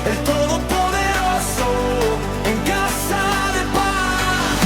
el Todopoderoso, en casa de paz.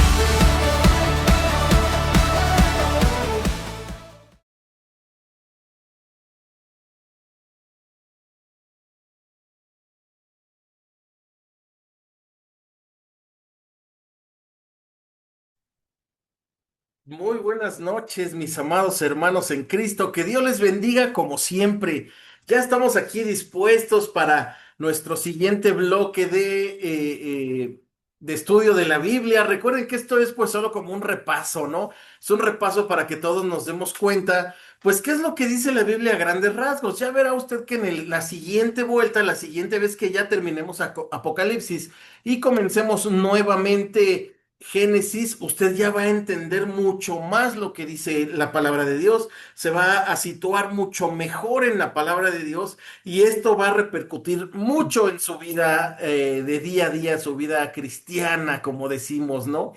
Muy buenas noches, mis amados hermanos en Cristo. Que Dios les bendiga como siempre. Ya estamos aquí dispuestos para nuestro siguiente bloque de estudio de la Biblia. Recuerden que esto es pues solo como un repaso, ¿no? Es un repaso para que todos nos demos cuenta, pues, qué es lo que dice la Biblia a grandes rasgos. Ya verá usted que en la siguiente vuelta, la siguiente vez que ya terminemos Apocalipsis y comencemos nuevamente Génesis, usted ya va a entender mucho más lo que dice la palabra de Dios, se va a situar mucho mejor en la palabra de Dios y esto va a repercutir mucho en su vida de día a día, su vida cristiana, como decimos, ¿no?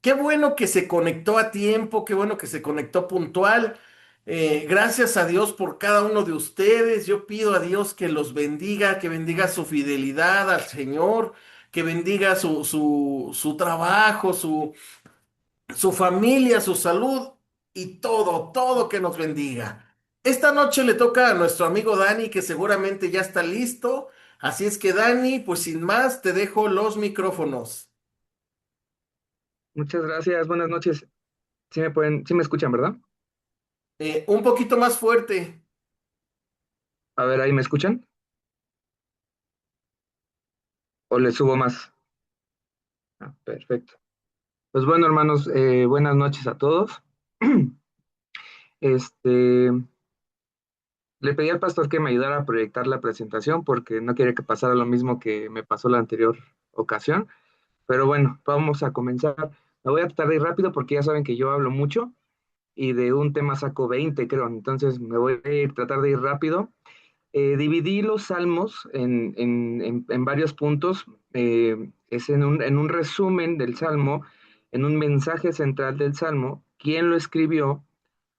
Qué bueno que se conectó a tiempo, qué bueno que se conectó puntual. Gracias a Dios por cada uno de ustedes. Yo pido a Dios que los bendiga, que bendiga su fidelidad al Señor, que bendiga su trabajo, su familia, su salud y todo que nos bendiga. Esta noche le toca a nuestro amigo Dani, que seguramente ya está listo. Así es que Dani, pues sin más, te dejo los micrófonos. Muchas gracias, buenas noches. Sí me escuchan, ¿verdad? Un poquito más fuerte. A ver, ahí me escuchan. ¿O les subo más? Ah, perfecto. Pues bueno, hermanos, buenas noches a todos. Este, le pedí al pastor que me ayudara a proyectar la presentación porque no quería que pasara lo mismo que me pasó la anterior ocasión. Pero bueno, vamos a comenzar. Me voy a tratar de ir rápido porque ya saben que yo hablo mucho y de un tema saco 20, creo. Entonces me voy a tratar de ir rápido. Dividí los salmos en varios puntos. Es en un resumen del salmo, en un mensaje central del salmo, quién lo escribió,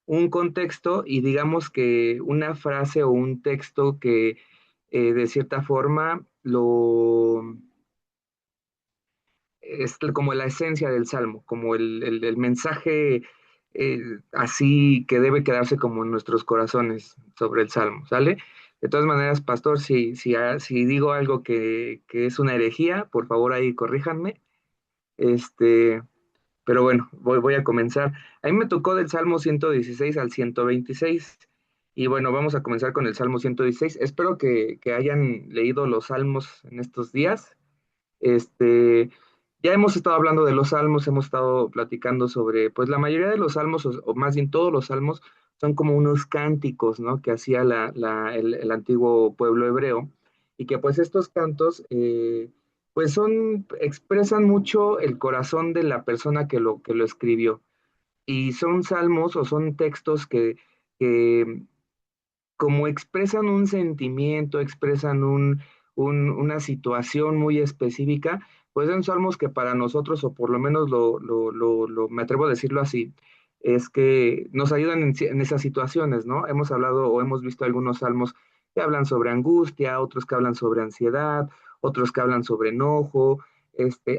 un contexto y digamos que una frase o un texto que de cierta forma es como la esencia del salmo, como el mensaje así que debe quedarse como en nuestros corazones sobre el salmo, ¿sale? De todas maneras, pastor, si digo algo que es una herejía, por favor ahí corríjanme. Este, pero bueno, voy a comenzar. A mí me tocó del Salmo 116 al 126. Y bueno, vamos a comenzar con el Salmo 116. Espero que hayan leído los salmos en estos días. Este, ya hemos estado hablando de los salmos, hemos estado platicando sobre, pues la mayoría de los salmos, o más bien todos los salmos, son como unos cánticos, ¿no? Que hacía el antiguo pueblo hebreo, y que pues estos cantos, pues expresan mucho el corazón de la persona que lo escribió. Y son salmos o son textos que como expresan un sentimiento, expresan una situación muy específica, pues son salmos que para nosotros, o por lo menos me atrevo a decirlo así, es que nos ayudan en esas situaciones, ¿no? Hemos hablado o hemos visto algunos salmos que hablan sobre angustia, otros que hablan sobre ansiedad, otros que hablan sobre enojo.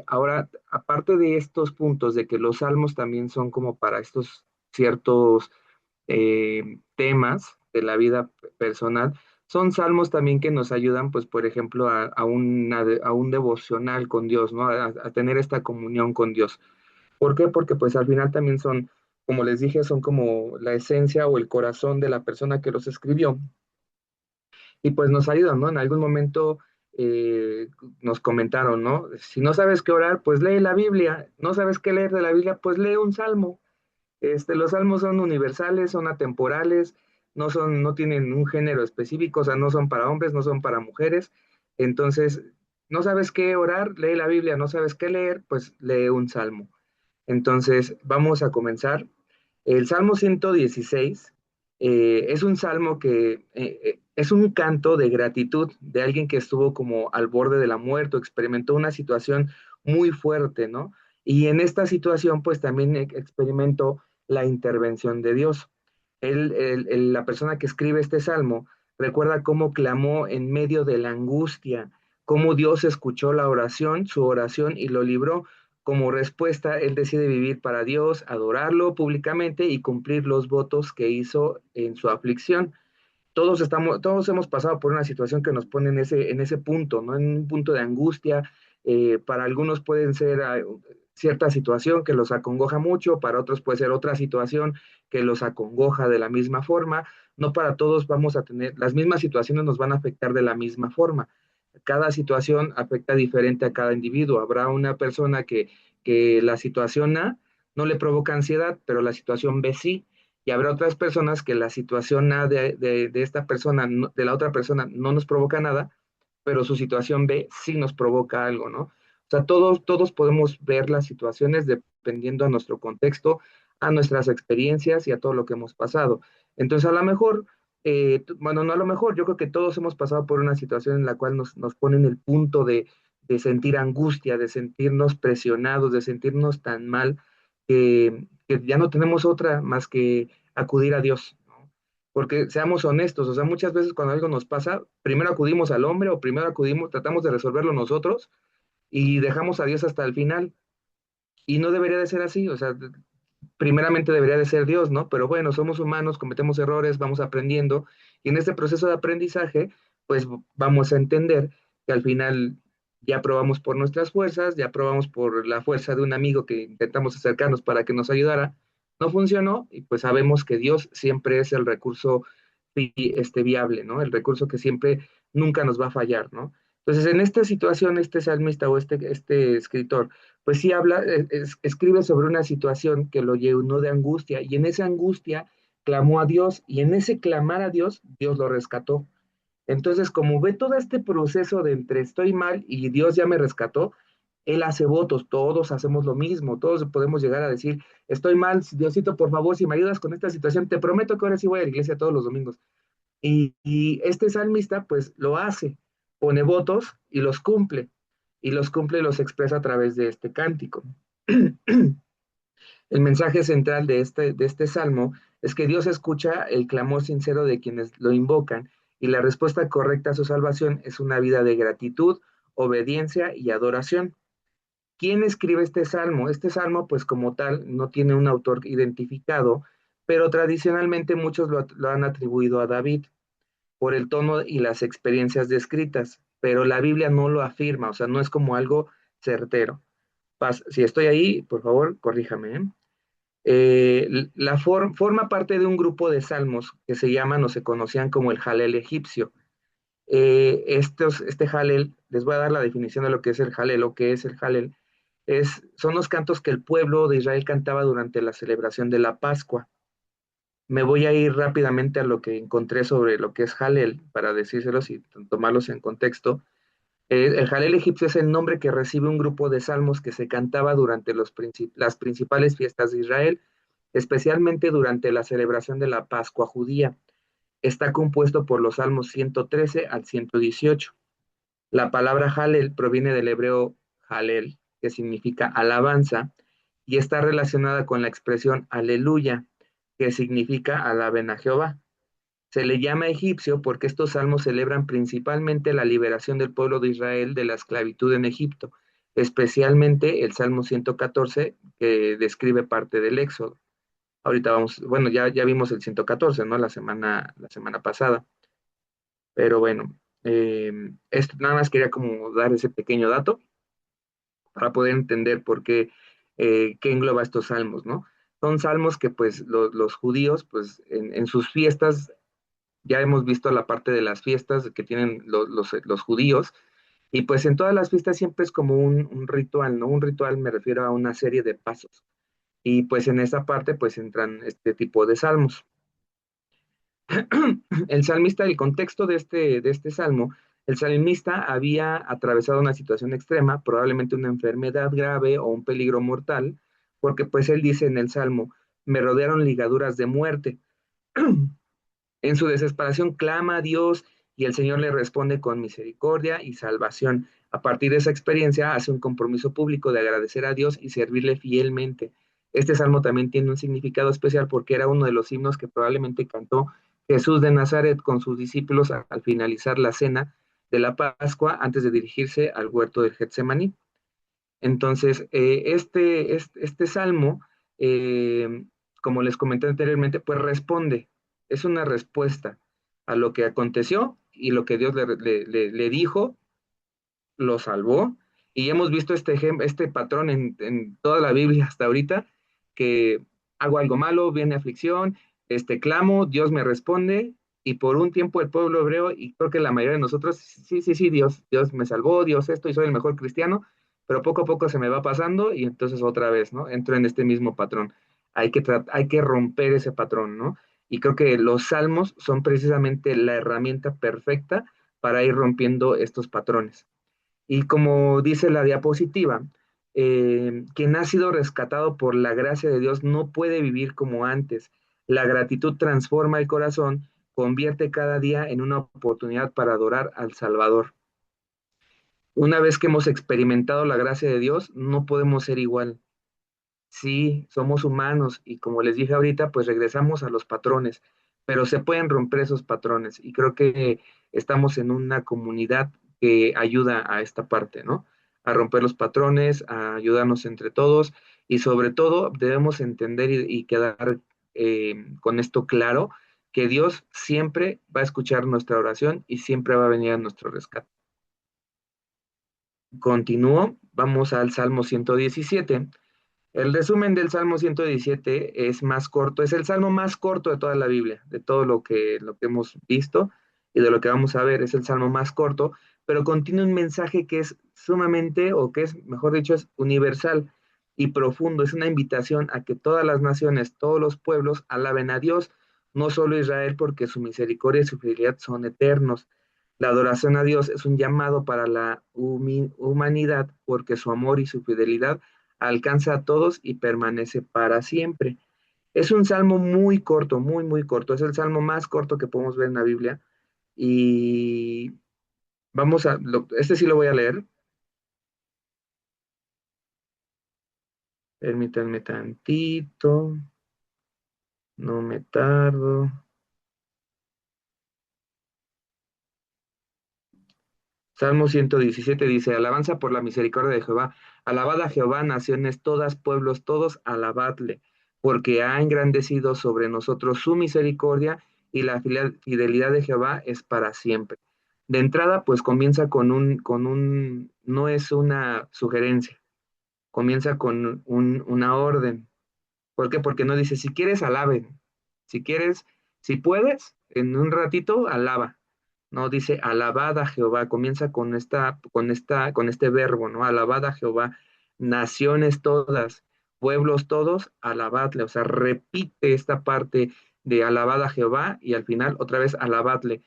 Ahora, aparte de estos puntos de que los salmos también son como para estos ciertos temas de la vida personal, son salmos también que nos ayudan, pues, por ejemplo, a un devocional con Dios, ¿no? A tener esta comunión con Dios. ¿Por qué? Porque, pues, al final también son, como les dije, son como la esencia o el corazón de la persona que los escribió. Y pues nos ayudan, ¿no? En algún momento eh, nos comentaron, ¿no? Si no sabes qué orar, pues lee la Biblia. No sabes qué leer de la Biblia, pues lee un salmo. Los salmos son universales, son atemporales, no tienen un género específico, o sea, no son para hombres, no son para mujeres. Entonces, no sabes qué orar, lee la Biblia, no sabes qué leer, pues lee un salmo. Entonces, vamos a comenzar. El Salmo 116 es un salmo que es un canto de gratitud de alguien que estuvo como al borde de la muerte, o experimentó una situación muy fuerte, ¿no? Y en esta situación, pues también experimentó la intervención de Dios. La persona que escribe este salmo recuerda cómo clamó en medio de la angustia, cómo Dios escuchó la oración, su oración y lo libró. Como respuesta, él decide vivir para Dios, adorarlo públicamente y cumplir los votos que hizo en su aflicción. Todos hemos pasado por una situación que nos pone en ese punto, ¿no? En un punto de angustia. Para algunos pueden ser cierta situación que los acongoja mucho, para otros puede ser otra situación que los acongoja de la misma forma. No para todos vamos a tener, las mismas situaciones nos van a afectar de la misma forma. Cada situación afecta diferente a cada individuo. Habrá una persona que la situación A no le provoca ansiedad, pero la situación B sí, y habrá otras personas que la situación A de esta persona, de la otra persona, no nos provoca nada, pero su situación B sí nos provoca algo, ¿no? O sea, todos podemos ver las situaciones dependiendo a nuestro contexto, a nuestras experiencias y a todo lo que hemos pasado. Entonces, a lo mejor, bueno, no a lo mejor, yo creo que todos hemos pasado por una situación en la cual nos pone en el punto de sentir angustia, de sentirnos presionados, de sentirnos tan mal, que ya no tenemos otra más que acudir a Dios, ¿no? Porque seamos honestos, o sea, muchas veces cuando algo nos pasa, primero acudimos al hombre o primero acudimos, tratamos de resolverlo nosotros y dejamos a Dios hasta el final. Y no debería de ser así, o sea, primeramente debería de ser Dios, ¿no? Pero bueno, somos humanos, cometemos errores, vamos aprendiendo y en este proceso de aprendizaje, pues vamos a entender que al final ya probamos por nuestras fuerzas, ya probamos por la fuerza de un amigo que intentamos acercarnos para que nos ayudara, no funcionó y pues sabemos que Dios siempre es el recurso viable, ¿no? El recurso que siempre nunca nos va a fallar, ¿no? Entonces, en esta situación, este salmista o este escritor, pues sí habla, escribe sobre una situación que lo llenó de angustia y en esa angustia clamó a Dios y en ese clamar a Dios, Dios lo rescató. Entonces, como ve todo este proceso de entre estoy mal y Dios ya me rescató, él hace votos, todos hacemos lo mismo, todos podemos llegar a decir, estoy mal, Diosito, por favor, si me ayudas con esta situación, te prometo que ahora sí voy a la iglesia todos los domingos. Y este salmista pues lo hace, pone votos y los cumple y los expresa a través de este cántico. El mensaje central de este salmo es que Dios escucha el clamor sincero de quienes lo invocan y la respuesta correcta a su salvación es una vida de gratitud, obediencia y adoración. ¿Quién escribe este salmo? Este salmo, pues como tal, no tiene un autor identificado, pero tradicionalmente muchos lo han atribuido a David por el tono y las experiencias descritas, pero la Biblia no lo afirma, o sea, no es como algo certero. Si estoy ahí, por favor, corríjame. ¿Eh? Forma parte de un grupo de salmos que se llaman o se conocían como el Jalel egipcio. Este Jalel, les voy a dar la definición de lo que es el Jalel, lo que es el Jalel, son los cantos que el pueblo de Israel cantaba durante la celebración de la Pascua. Me voy a ir rápidamente a lo que encontré sobre lo que es Jalel, para decírselos y tomarlos en contexto. El Jalel egipcio es el nombre que recibe un grupo de salmos que se cantaba durante las principales fiestas de Israel, especialmente durante la celebración de la Pascua judía. Está compuesto por los salmos 113 al 118. La palabra Jalel proviene del hebreo Jalel, que significa alabanza, y está relacionada con la expresión aleluya, que significa alaben a Jehová. Se le llama egipcio porque estos salmos celebran principalmente la liberación del pueblo de Israel de la esclavitud en Egipto, especialmente el Salmo 114, que describe parte del Éxodo. Ahorita vamos, bueno, ya vimos el 114, ¿no? La semana pasada. Pero bueno, esto nada más quería como dar ese pequeño dato para poder entender por qué, qué engloba estos salmos, ¿no? Son salmos que pues los judíos pues en sus fiestas, ya hemos visto la parte de las fiestas que tienen los judíos, y pues en todas las fiestas siempre es como un ritual, ¿no? Un ritual me refiero a una serie de pasos, y pues en esa parte pues entran este tipo de salmos. El salmista, el contexto de este salmo, el salmista había atravesado una situación extrema, probablemente una enfermedad grave o un peligro mortal, porque pues él dice en el salmo, me rodearon ligaduras de muerte. En su desesperación clama a Dios y el Señor le responde con misericordia y salvación. A partir de esa experiencia hace un compromiso público de agradecer a Dios y servirle fielmente. Este salmo también tiene un significado especial porque era uno de los himnos que probablemente cantó Jesús de Nazaret con sus discípulos al finalizar la cena de la Pascua antes de dirigirse al huerto del Getsemaní. Entonces, este salmo, eh, como les comenté anteriormente, pues responde, es una respuesta a lo que aconteció y lo que Dios le dijo, lo salvó. Y hemos visto este patrón en toda la Biblia hasta ahorita, que hago algo malo, viene aflicción, clamo, Dios me responde, y por un tiempo el pueblo hebreo, y creo que la mayoría de nosotros, sí, sí, sí, Dios me salvó, Dios esto, y soy el mejor cristiano, pero poco a poco se me va pasando, y entonces otra vez, ¿no? Entro en este mismo patrón. Hay que romper ese patrón, ¿no? Y creo que los salmos son precisamente la herramienta perfecta para ir rompiendo estos patrones. Y como dice la diapositiva, quien ha sido rescatado por la gracia de Dios no puede vivir como antes. La gratitud transforma el corazón, convierte cada día en una oportunidad para adorar al Salvador. Una vez que hemos experimentado la gracia de Dios, no podemos ser igual. Sí, somos humanos y como les dije ahorita, pues regresamos a los patrones, pero se pueden romper esos patrones y creo que estamos en una comunidad que ayuda a esta parte, ¿no? A romper los patrones, a ayudarnos entre todos y sobre todo debemos entender y quedar con esto claro, que Dios siempre va a escuchar nuestra oración y siempre va a venir a nuestro rescate. Continúo, vamos al Salmo 117. El resumen del Salmo 117 es más corto, es el salmo más corto de toda la Biblia, de todo lo que hemos visto y de lo que vamos a ver, es el salmo más corto, pero contiene un mensaje que es sumamente, o que es, mejor dicho, es universal y profundo. Es una invitación a que todas las naciones, todos los pueblos alaben a Dios, no solo Israel, porque su misericordia y su fidelidad son eternos. La adoración a Dios es un llamado para la humanidad, porque su amor y su fidelidad alcanza a todos y permanece para siempre. Es un salmo muy corto, muy, muy corto. Es el salmo más corto que podemos ver en la Biblia. Y este sí lo voy a leer. Permítanme tantito, no me tardo. Salmo 117 dice, alabanza por la misericordia de Jehová. Alabad a Jehová, naciones todas, pueblos todos, alabadle, porque ha engrandecido sobre nosotros su misericordia y la fidelidad de Jehová es para siempre. De entrada, pues comienza no es una sugerencia, comienza con una orden. ¿Por qué? Porque no dice, si quieres, alaben. Si quieres, si puedes, en un ratito, alaba. No dice alabad a Jehová, comienza con este verbo, ¿no? Alabad a Jehová, naciones todas, pueblos todos, alabadle. O sea, repite esta parte de alabad a Jehová y al final otra vez alabadle.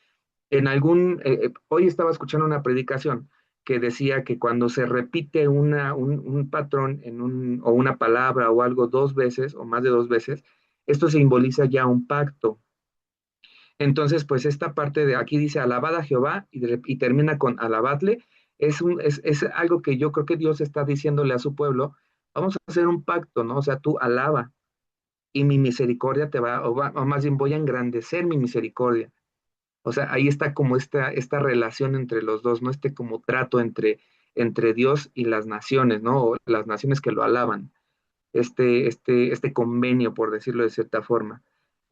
Hoy estaba escuchando una predicación que decía que cuando se repite un patrón o una palabra o algo dos veces o más de dos veces, esto simboliza ya un pacto. Entonces, pues esta parte de aquí dice alabad a Jehová y termina con alabadle, es algo que yo creo que Dios está diciéndole a su pueblo, vamos a hacer un pacto, ¿no? O sea, tú alaba y mi misericordia o más bien voy a engrandecer mi misericordia. O sea, ahí está como esta relación entre los dos, ¿no? Como trato entre Dios y las naciones, ¿no? O las naciones que lo alaban. Este convenio, por decirlo de cierta forma.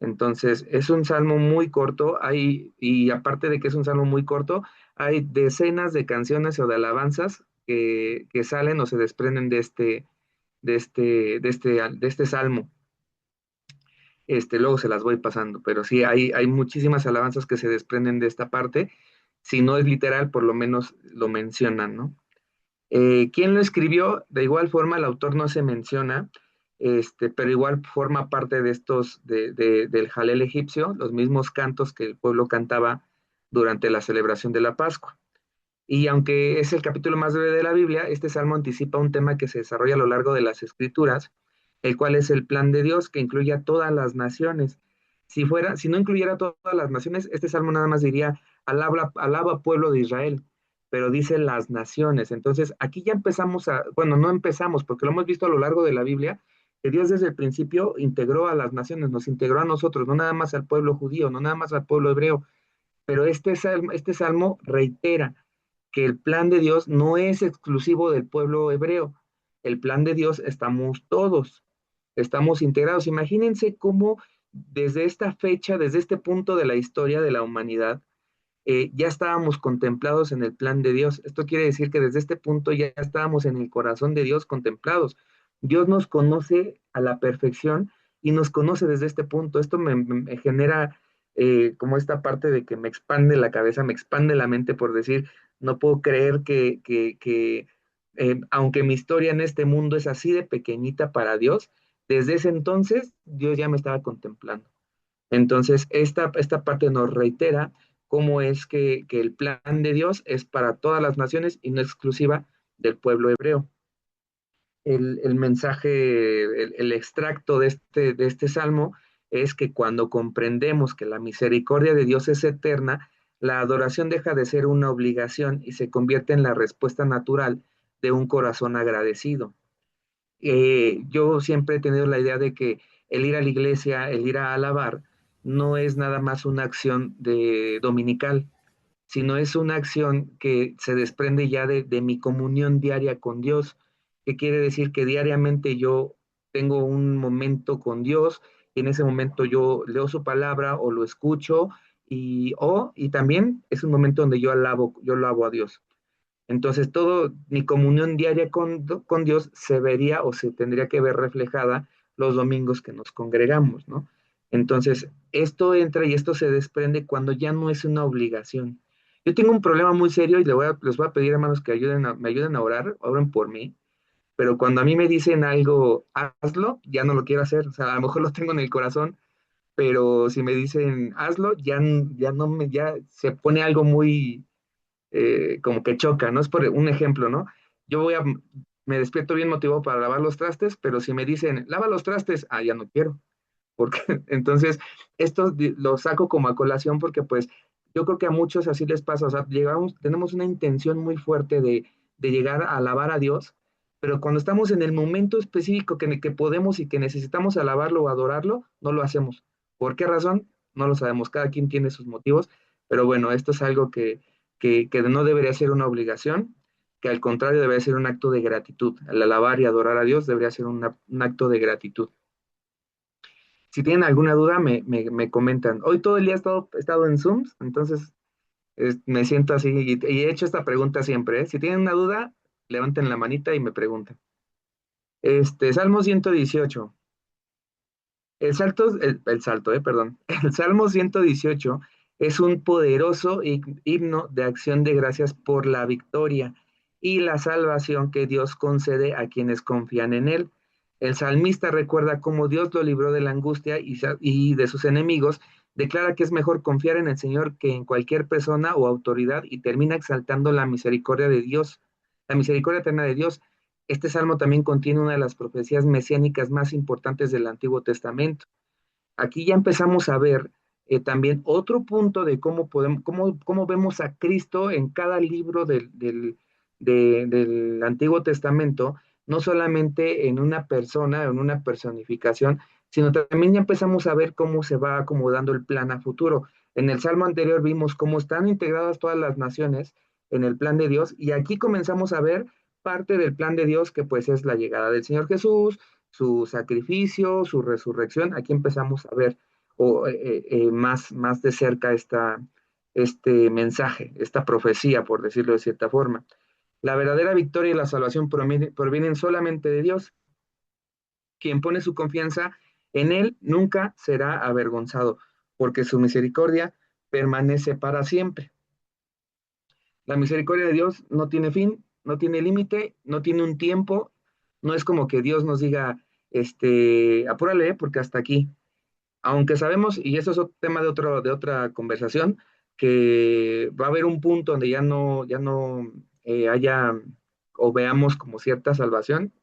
Entonces, es un salmo muy corto, y aparte de que es un salmo muy corto, hay decenas de canciones o de alabanzas que salen o se desprenden de este salmo. Luego se las voy pasando, pero sí, hay muchísimas alabanzas que se desprenden de esta parte. Si no es literal, por lo menos lo mencionan, ¿no? ¿Quién lo escribió? De igual forma, el autor no se menciona, pero igual forma parte de del Jalel egipcio, los mismos cantos que el pueblo cantaba durante la celebración de la Pascua. Y aunque es el capítulo más breve de la Biblia, este salmo anticipa un tema que se desarrolla a lo largo de las Escrituras, el cual es el plan de Dios que incluye a todas las naciones. Si no incluyera a todas las naciones, este salmo nada más diría, alaba pueblo de Israel, pero dice las naciones. Entonces, aquí ya bueno, no empezamos, porque lo hemos visto a lo largo de la Biblia, que Dios desde el principio integró a las naciones, nos integró a nosotros, no nada más al pueblo judío, no nada más al pueblo hebreo, Pero este salmo reitera que el plan de Dios no es exclusivo del pueblo hebreo. El plan de Dios estamos todos, estamos integrados. Imagínense cómo desde esta fecha, desde este punto de la historia de la humanidad, ya estábamos contemplados en el plan de Dios. Esto quiere decir que desde este punto ya estábamos en el corazón de Dios contemplados. Dios nos conoce a la perfección y nos conoce desde este punto. Esto me genera como esta parte de que me expande la cabeza, me expande la mente por decir, no puedo creer que aunque mi historia en este mundo es así de pequeñita para Dios, desde ese entonces Dios ya me estaba contemplando. Entonces, esta parte nos reitera cómo es que el plan de Dios es para todas las naciones y no exclusiva del pueblo hebreo. El mensaje, el extracto de este salmo es que cuando comprendemos que la misericordia de Dios es eterna, la adoración deja de ser una obligación y se convierte en la respuesta natural de un corazón agradecido. Yo siempre he tenido la idea de que el ir a la iglesia, el ir a alabar, no es nada más una acción de dominical, sino es una acción que se desprende ya de mi comunión diaria con Dios, que quiere decir que diariamente yo tengo un momento con Dios, y en ese momento yo leo su palabra o lo escucho, y también es un momento donde yo alabo a Dios. Entonces, todo mi comunión diaria con Dios se vería o se tendría que ver reflejada los domingos que nos congregamos, ¿no? Entonces, esto entra y esto se desprende cuando ya no es una obligación. Yo tengo un problema muy serio y les voy a pedir, hermanos, que me ayuden a orar, oren por mí, pero cuando a mí me dicen algo, hazlo, ya no lo quiero hacer. O sea, a lo mejor lo tengo en el corazón, pero si me dicen hazlo, ya se pone algo muy como que choca, ¿no? Es por un ejemplo, ¿no? Yo me despierto bien motivado para lavar los trastes, pero si me dicen, lava los trastes, ya no quiero, porque entonces esto lo saco como a colación porque pues yo creo que a muchos así les pasa, o sea, tenemos una intención muy fuerte de llegar a alabar a Dios, pero cuando estamos en el momento específico que podemos y que necesitamos alabarlo o adorarlo, no lo hacemos. ¿Por qué razón? No lo sabemos, cada quien tiene sus motivos, pero bueno, esto es algo que no debería ser una obligación, que al contrario debería ser un acto de gratitud. El alabar y adorar a Dios debería ser un acto de gratitud. Si tienen alguna duda, me comentan. Hoy todo el día he estado en Zooms, entonces me siento así y he hecho esta pregunta siempre, ¿eh? Si tienen una duda, levanten la manita y me preguntan. Salmo 118. Perdón. El Salmo 118 es un poderoso himno de acción de gracias por la victoria y la salvación que Dios concede a quienes confían en Él. El salmista recuerda cómo Dios lo libró de la angustia y de sus enemigos, declara que es mejor confiar en el Señor que en cualquier persona o autoridad y termina exaltando la misericordia de Dios, la misericordia eterna de Dios. Este salmo también contiene una de las profecías mesiánicas más importantes del Antiguo Testamento. Aquí ya empezamos a ver también otro punto de cómo vemos a Cristo en cada libro del Antiguo Testamento, no solamente en una persona, en una personificación, sino también ya empezamos a ver cómo se va acomodando el plan a futuro. En el Salmo anterior vimos cómo están integradas todas las naciones en el plan de Dios, y aquí comenzamos a ver parte del plan de Dios, que pues es la llegada del Señor Jesús, su sacrificio, su resurrección. Aquí empezamos a ver más de cerca este mensaje, esta profecía, por decirlo de cierta forma. La verdadera victoria y la salvación provienen solamente de Dios. Quien pone su confianza en Él nunca será avergonzado, porque su misericordia permanece para siempre. La misericordia de Dios no tiene fin, no tiene límite, no tiene un tiempo. No es como que Dios nos diga, apúrale, porque hasta aquí. Aunque sabemos, y eso es otro tema de otra conversación, que va a haber un punto donde ya no haya o veamos como cierta salvación.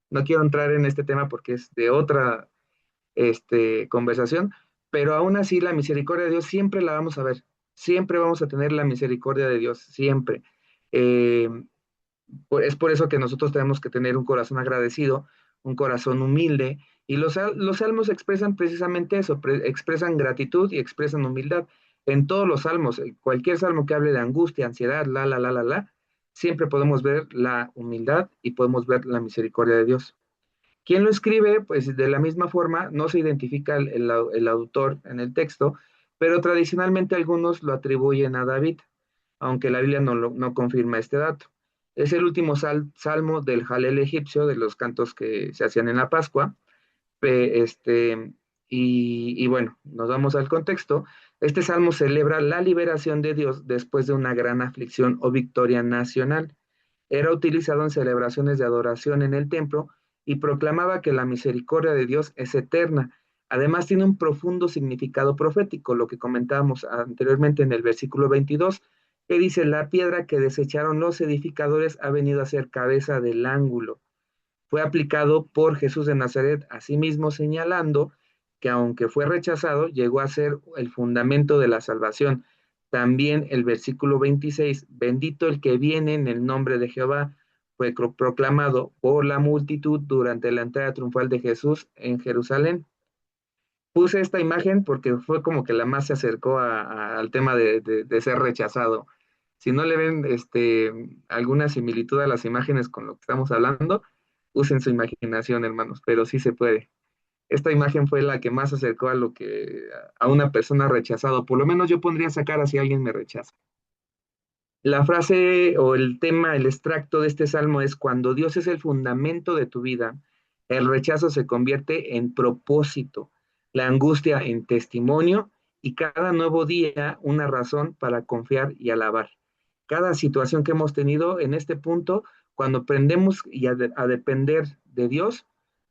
No quiero entrar en este tema porque es de otra conversación, pero aún así la misericordia de Dios siempre la vamos a ver, siempre vamos a tener la misericordia de Dios, siempre. Eh, es por eso que nosotros tenemos que tener un corazón agradecido, un corazón humilde, y los salmos expresan precisamente eso, expresan gratitud y expresan humildad. En todos los salmos, cualquier salmo que hable de angustia, ansiedad, siempre podemos ver la humildad y podemos ver la misericordia de Dios. ¿Quién lo escribe? Pues de la misma forma, no se identifica el autor en el texto, pero tradicionalmente algunos lo atribuyen a David, aunque la Biblia no confirma este dato. Es el último salmo del Jalel egipcio, de los cantos que se hacían en la Pascua. Pe- este, y bueno, nos vamos al contexto. Este salmo celebra la liberación de Dios después de una gran aflicción o victoria nacional. Era utilizado en celebraciones de adoración en el templo y proclamaba que la misericordia de Dios es eterna. Además, tiene un profundo significado profético, lo que comentábamos anteriormente en el versículo 22, que dice, la piedra que desecharon los edificadores ha venido a ser cabeza del ángulo. Fue aplicado por Jesús de Nazaret, asimismo señalando que aunque fue rechazado, llegó a ser el fundamento de la salvación. También el versículo 26, bendito el que viene en el nombre de Jehová, fue proclamado por la multitud durante la entrada triunfal de Jesús en Jerusalén. Puse esta imagen porque fue como que la más se acercó al tema de ser rechazado. Si no le ven alguna similitud a las imágenes con lo que estamos hablando, usen su imaginación, hermanos, pero sí se puede. Esta imagen fue la que más se acercó a lo que a una persona rechazado. Por lo menos yo pondría esa cara si alguien me rechaza. La frase o el tema, el extracto de este salmo es: cuando Dios es el fundamento de tu vida, el rechazo se convierte en propósito, la angustia en testimonio y cada nuevo día una razón para confiar y alabar. Cada situación que hemos tenido en este punto, cuando aprendemos a depender de Dios,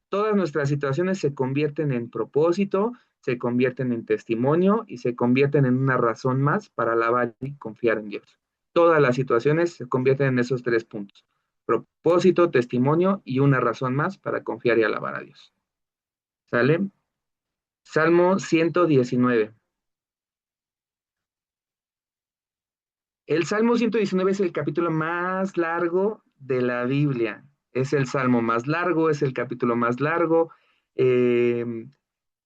todas nuestras situaciones se convierten en propósito, se convierten en testimonio y se convierten en una razón más para alabar y confiar en Dios. Todas las situaciones se convierten en esos tres puntos: propósito, testimonio y una razón más para confiar y alabar a Dios. ¿Sale? Salmo 119. El Salmo 119 es el capítulo más largo de la Biblia. Es el salmo más largo, es el capítulo más largo. Eh,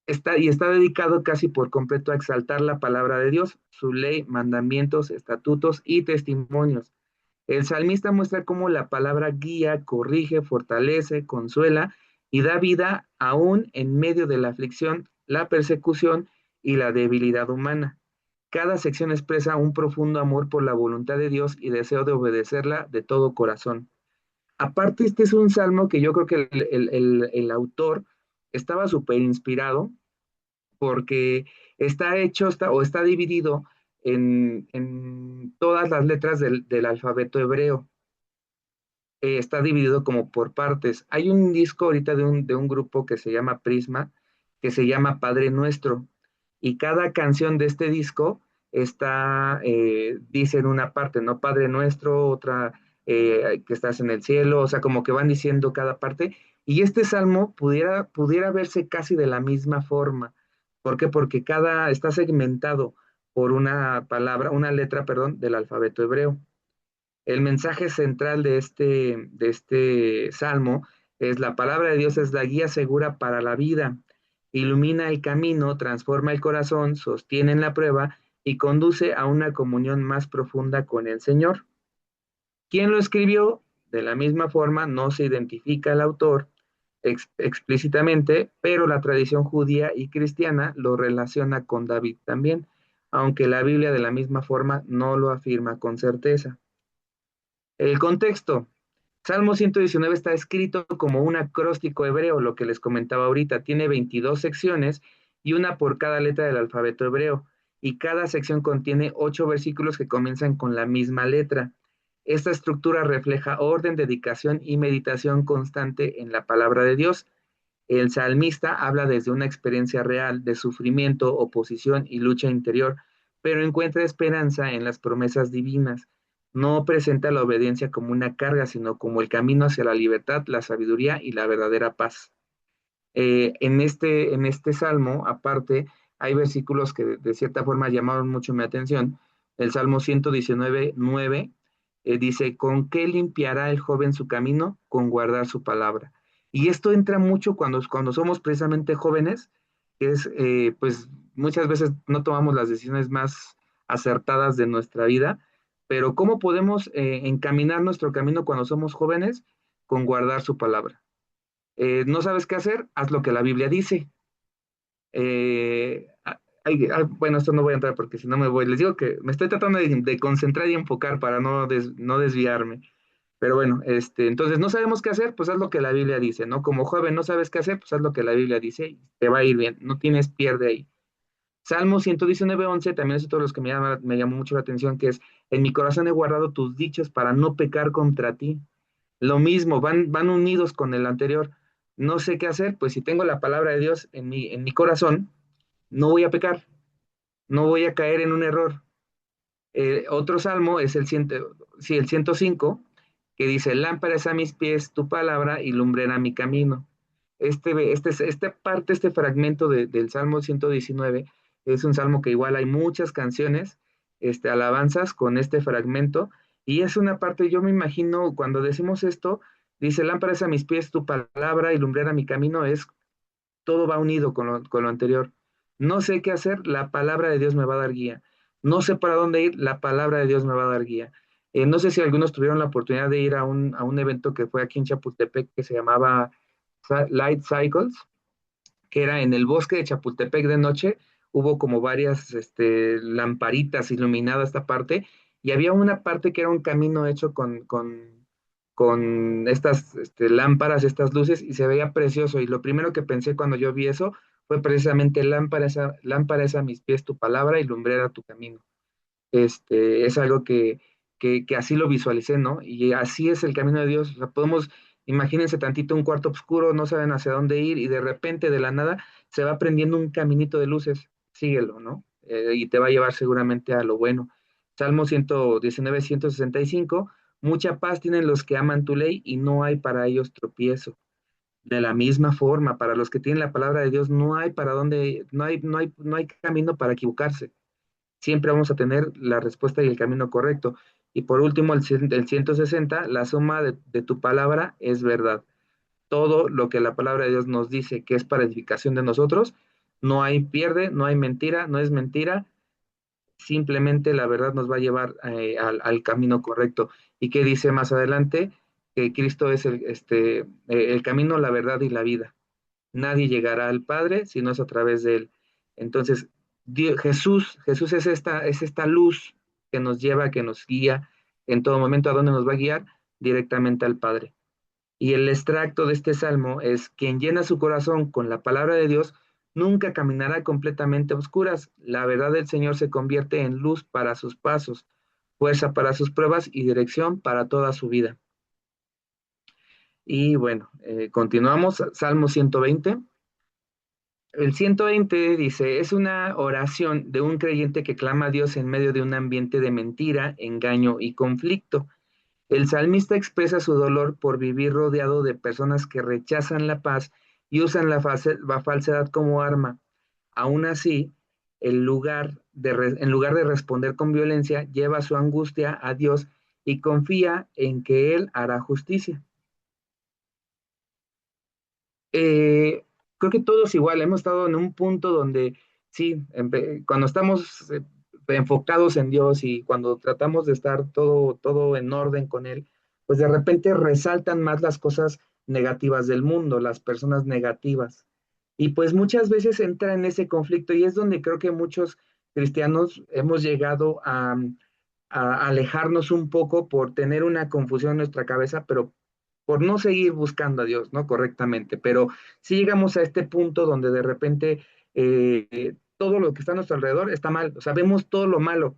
está dedicado casi por completo a exaltar la palabra de Dios, su ley, mandamientos, estatutos y testimonios. El salmista muestra cómo la palabra guía, corrige, fortalece, consuela y da vida aún en medio de la aflicción, la persecución y la debilidad humana. Cada sección expresa un profundo amor por la voluntad de Dios y deseo de obedecerla de todo corazón. Aparte, este es un salmo que yo creo que el autor estaba súper inspirado porque está hecho o está dividido en todas las letras del alfabeto hebreo. Está dividido como por partes. Hay un disco ahorita de un grupo que se llama Prisma, que se llama Padre Nuestro, y cada canción de este disco dice en una parte, ¿no? Padre Nuestro, otra que estás en el cielo, o sea, como que van diciendo cada parte, y este salmo pudiera verse casi de la misma forma. ¿Por qué? Porque está segmentado por una palabra, una letra, perdón, del alfabeto hebreo. El mensaje central de este salmo es: la palabra de Dios es la guía segura para la vida, ilumina el camino, transforma el corazón, sostiene en la prueba y conduce a una comunión más profunda con el Señor. ¿Quién lo escribió? De la misma forma, no se identifica el autor explícitamente, pero la tradición judía y cristiana lo relaciona con David también, aunque la Biblia de la misma forma no lo afirma con certeza. El contexto. Salmo 119 está escrito como un acróstico hebreo, lo que les comentaba ahorita. Tiene 22 secciones y una por cada letra del alfabeto hebreo. Y cada sección contiene 8 versículos que comienzan con la misma letra. Esta estructura refleja orden, dedicación y meditación constante en la palabra de Dios. El salmista habla desde una experiencia real de sufrimiento, oposición y lucha interior, pero encuentra esperanza en las promesas divinas. No presenta la obediencia como una carga, sino como el camino hacia la libertad, la sabiduría y la verdadera paz. En este salmo, aparte, hay versículos que de cierta forma llamaron mucho mi atención. El Salmo 119, 9, dice: ¿con qué limpiará el joven su camino? Con guardar su palabra. Y esto entra mucho cuando somos precisamente jóvenes, que es, pues muchas veces no tomamos las decisiones más acertadas de nuestra vida, pero ¿cómo podemos encaminar nuestro camino cuando somos jóvenes? Con guardar su palabra. ¿No sabes qué hacer? Haz lo que la Biblia dice. Bueno, esto no voy a entrar porque si no me voy. Les digo que me estoy tratando de concentrar y enfocar para no desviarme. Pero bueno, entonces no sabemos qué hacer, pues haz lo que la Biblia dice, ¿no? Como joven no sabes qué hacer, pues haz lo que la Biblia dice y te va a ir bien. No tienes pierde ahí. Salmo 119:11 también es otro de los que me llamó mucho la atención, que es, en mi corazón he guardado tus dichos para no pecar contra ti. Lo mismo, van unidos con el anterior. No sé qué hacer, pues si tengo la palabra de Dios en mi corazón, no voy a pecar, no voy a caer en un error. Otro salmo es sí, el 105, que dice, lámpara es a mis pies tu palabra y lumbrera mi camino. Esta parte, este fragmento del Salmo 119, es un salmo que igual hay muchas canciones, alabanzas con este fragmento, y es una parte, yo me imagino, cuando decimos esto, dice, lámpara es a mis pies tu palabra y lumbrera mi camino, todo va unido con lo anterior. No sé qué hacer, la palabra de Dios me va a dar guía. No sé para dónde ir, la palabra de Dios me va a dar guía. No sé si algunos tuvieron la oportunidad de ir a un evento que fue aquí en Chapultepec que se llamaba Light Cycles, que era en el bosque de Chapultepec de noche. Hubo como varias lamparitas iluminadas esta parte, y había una parte que era un camino hecho con estas lámparas, estas luces, y se veía precioso. Y lo primero que pensé cuando yo vi eso fue precisamente lámpara esa a mis pies tu palabra y lumbrera tu camino. Es algo que así lo visualicé, ¿no? Y así es el camino de Dios. O sea, imagínense tantito un cuarto oscuro, no saben hacia dónde ir y de repente, de la nada, se va prendiendo un caminito de luces. Síguelo, ¿no? Y te va a llevar seguramente a lo bueno. Salmo 119, 165, mucha paz tienen los que aman tu ley y no hay para ellos tropiezo. De la misma forma, para los que tienen la palabra de Dios, no hay para dónde, no hay camino para equivocarse. Siempre vamos a tener la respuesta y el camino correcto. Y por último, el 160, la suma de tu palabra es verdad. Todo lo que la palabra de Dios nos dice que es para edificación de nosotros, no hay pierde, no hay mentira, no es mentira, simplemente la verdad nos va a llevar al camino correcto. ¿Y qué dice más adelante? Que Cristo es el camino, la verdad y la vida. Nadie llegará al Padre si no es a través de Él. Entonces, Jesús es esta luz que nos lleva, que nos guía en todo momento. ¿A dónde nos va a guiar? Directamente al Padre. Y el extracto de este salmo es: quien llena su corazón con la palabra de Dios nunca caminará completamente a oscuras. La verdad del Señor se convierte en luz para sus pasos, fuerza para sus pruebas y dirección para toda su vida. Y bueno, continuamos. Salmo 120. El 120 dice, es una oración de un creyente que clama a Dios en medio de un ambiente de mentira, engaño y conflicto. El salmista expresa su dolor por vivir rodeado de personas que rechazan la paz y usan la falsedad como arma. Aún así, en lugar de responder con violencia, lleva su angustia a Dios y confía en que Él hará justicia. eh, Creo que todos igual hemos estado en un punto donde sí, cuando estamos enfocados en Dios y cuando tratamos de estar todo en orden con Él, pues de repente resaltan más las cosas negativas del mundo, las personas negativas. Y pues muchas veces entra en ese conflicto y es donde creo que muchos cristianos hemos llegado a alejarnos un poco por tener una confusión en nuestra cabeza, pero por no seguir buscando a Dios, ¿no? Correctamente. Pero si llegamos a este punto donde de repente todo lo que está a nuestro alrededor está mal, o sea, vemos todo lo malo,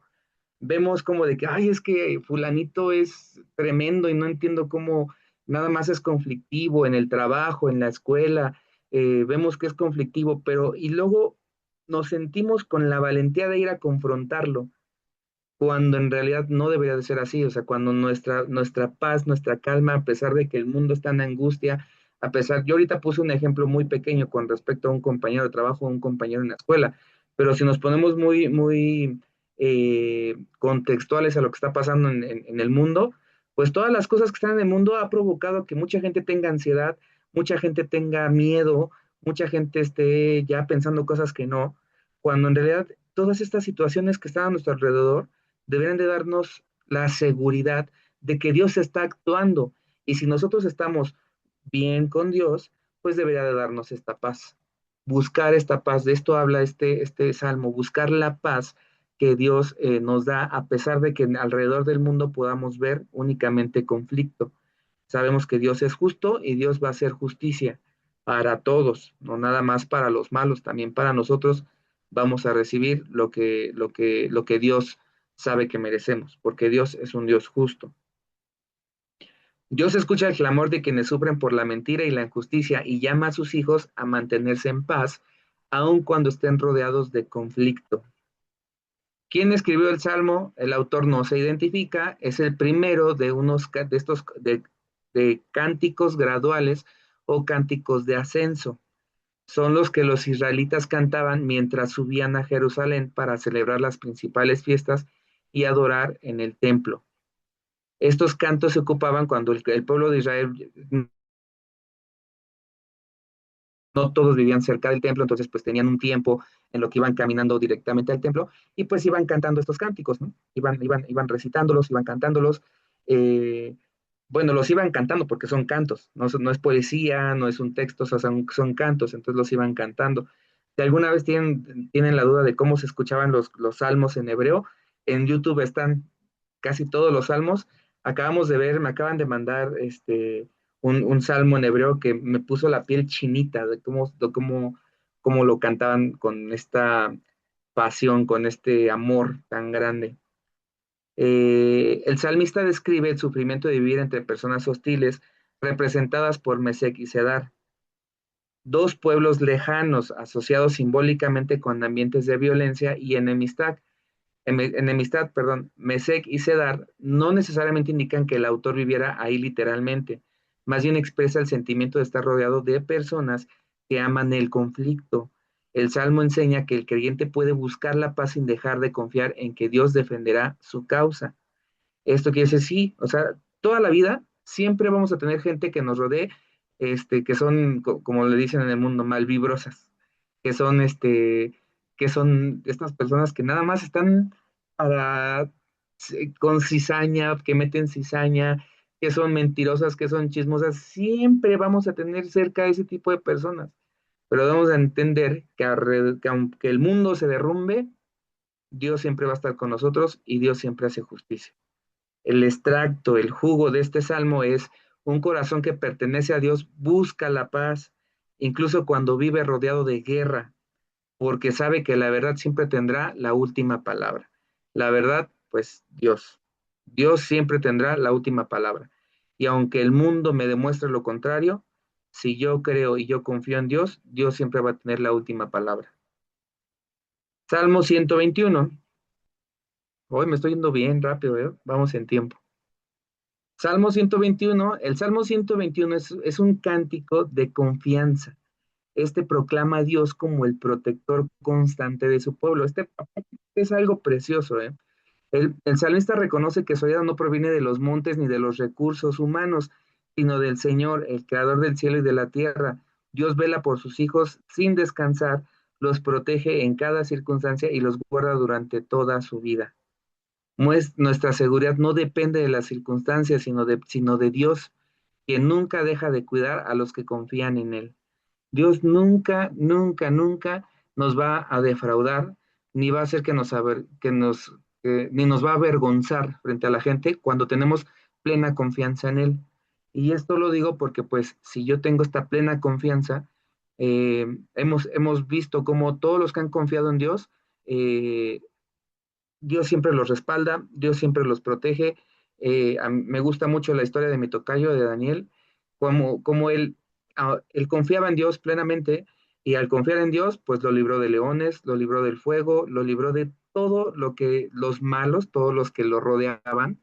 vemos como de que, ay, es que fulanito es tremendo y no entiendo cómo nada más es conflictivo en el trabajo, en la escuela, vemos que es conflictivo, pero y luego nos sentimos con la valentía de ir a confrontarlo cuando en realidad no debería de ser así. O sea, cuando nuestra paz, nuestra calma, a pesar de que el mundo está en angustia, yo ahorita puse un ejemplo muy pequeño con respecto a un compañero de trabajo, un compañero en la escuela, pero si nos ponemos muy contextuales a lo que está pasando en el mundo, pues todas las cosas que están en el mundo ha provocado que mucha gente tenga ansiedad, mucha gente tenga miedo, mucha gente esté ya pensando cosas que no, cuando en realidad todas estas situaciones que están a nuestro alrededor deberían de darnos la seguridad de que Dios está actuando. Y si nosotros estamos bien con Dios, pues debería de darnos esta paz. Buscar esta paz, de esto habla este salmo, buscar la paz que Dios nos da a pesar de que alrededor del mundo podamos ver únicamente conflicto. Sabemos que Dios es justo y Dios va a hacer justicia para todos, no nada más para los malos, también para nosotros vamos a recibir lo que Dios sabe que merecemos, porque Dios es un Dios justo. Dios escucha el clamor de quienes sufren por la mentira y la injusticia y llama a sus hijos a mantenerse en paz, aun cuando estén rodeados de conflicto. ¿Quién escribió el Salmo? El autor no se identifica, es el primero de unos de estos de cánticos graduales o cánticos de ascenso. Son los que los israelitas cantaban mientras subían a Jerusalén para celebrar las principales fiestas y adorar en el templo. Estos cantos se ocupaban cuando el pueblo de Israel, no todos vivían cerca del templo, entonces pues tenían un tiempo en lo que iban caminando directamente al templo y pues iban cantando estos cánticos, ¿no? Iban recitándolos, iban cantándolos. eh, bueno, los iban cantando porque son cantos, no es poesía, no es un texto, o sea, son cantos, entonces los iban cantando. Si alguna vez tienen la duda de cómo se escuchaban los salmos en hebreo, en YouTube están casi todos los salmos. Acabamos de ver, me acaban de mandar un salmo en hebreo que me puso la piel chinita cómo lo cantaban con esta pasión, con este amor tan grande. El salmista describe el sufrimiento de vivir entre personas hostiles, representadas por Mesec y Cedar, dos pueblos lejanos asociados simbólicamente con ambientes de violencia y enemistad, perdón. Mesec y Cedar no necesariamente indican que el autor viviera ahí literalmente, más bien expresa el sentimiento de estar rodeado de personas que aman el conflicto. El Salmo enseña que el creyente puede buscar la paz sin dejar de confiar en que Dios defenderá su causa. Esto quiere decir, sí, o sea, toda la vida siempre vamos a tener gente que nos rodee, que son, como le dicen en el mundo, malvibrosas, que son, que son estas personas que nada más están para, con cizaña, que meten cizaña, que son mentirosas, que son chismosas, siempre vamos a tener cerca a ese tipo de personas, pero debemos entender que aunque el mundo se derrumbe, Dios siempre va a estar con nosotros y Dios siempre hace justicia. El extracto, el jugo de este salmo es: un corazón que pertenece a Dios busca la paz, incluso cuando vive rodeado de guerra, porque sabe que la verdad siempre tendrá la última palabra. La verdad, pues Dios. Dios siempre tendrá la última palabra. Y aunque el mundo me demuestre lo contrario, si yo creo y yo confío en Dios, Dios siempre va a tener la última palabra. Salmo 121. Hoy me estoy yendo bien rápido, ¿eh? Vamos en tiempo. Salmo 121, el Salmo 121 es un cántico de confianza. Este proclama a Dios como el protector constante de su pueblo. Este es algo precioso, ¿eh? El salmista reconoce que su ayuda no proviene de los montes ni de los recursos humanos, sino del Señor, el creador del cielo y de la tierra. Dios vela por sus hijos sin descansar, los protege en cada circunstancia y los guarda durante toda su vida. Nuestra seguridad no depende de las circunstancias, sino de Dios, que nunca deja de cuidar a los que confían en Él. Dios nunca, nunca, nunca nos va a defraudar, ni va a hacer ni nos va a avergonzar frente a la gente cuando tenemos plena confianza en Él. Y esto lo digo porque, pues, si yo tengo esta plena confianza, hemos visto cómo todos los que han confiado en Dios, Dios siempre los respalda, Dios siempre los protege. Me gusta mucho la historia de mi tocayo, de Daniel, como él confiaba en Dios plenamente y al confiar en Dios, pues lo libró de leones, lo libró del fuego, lo libró de todo lo que los malos, todos los que lo rodeaban,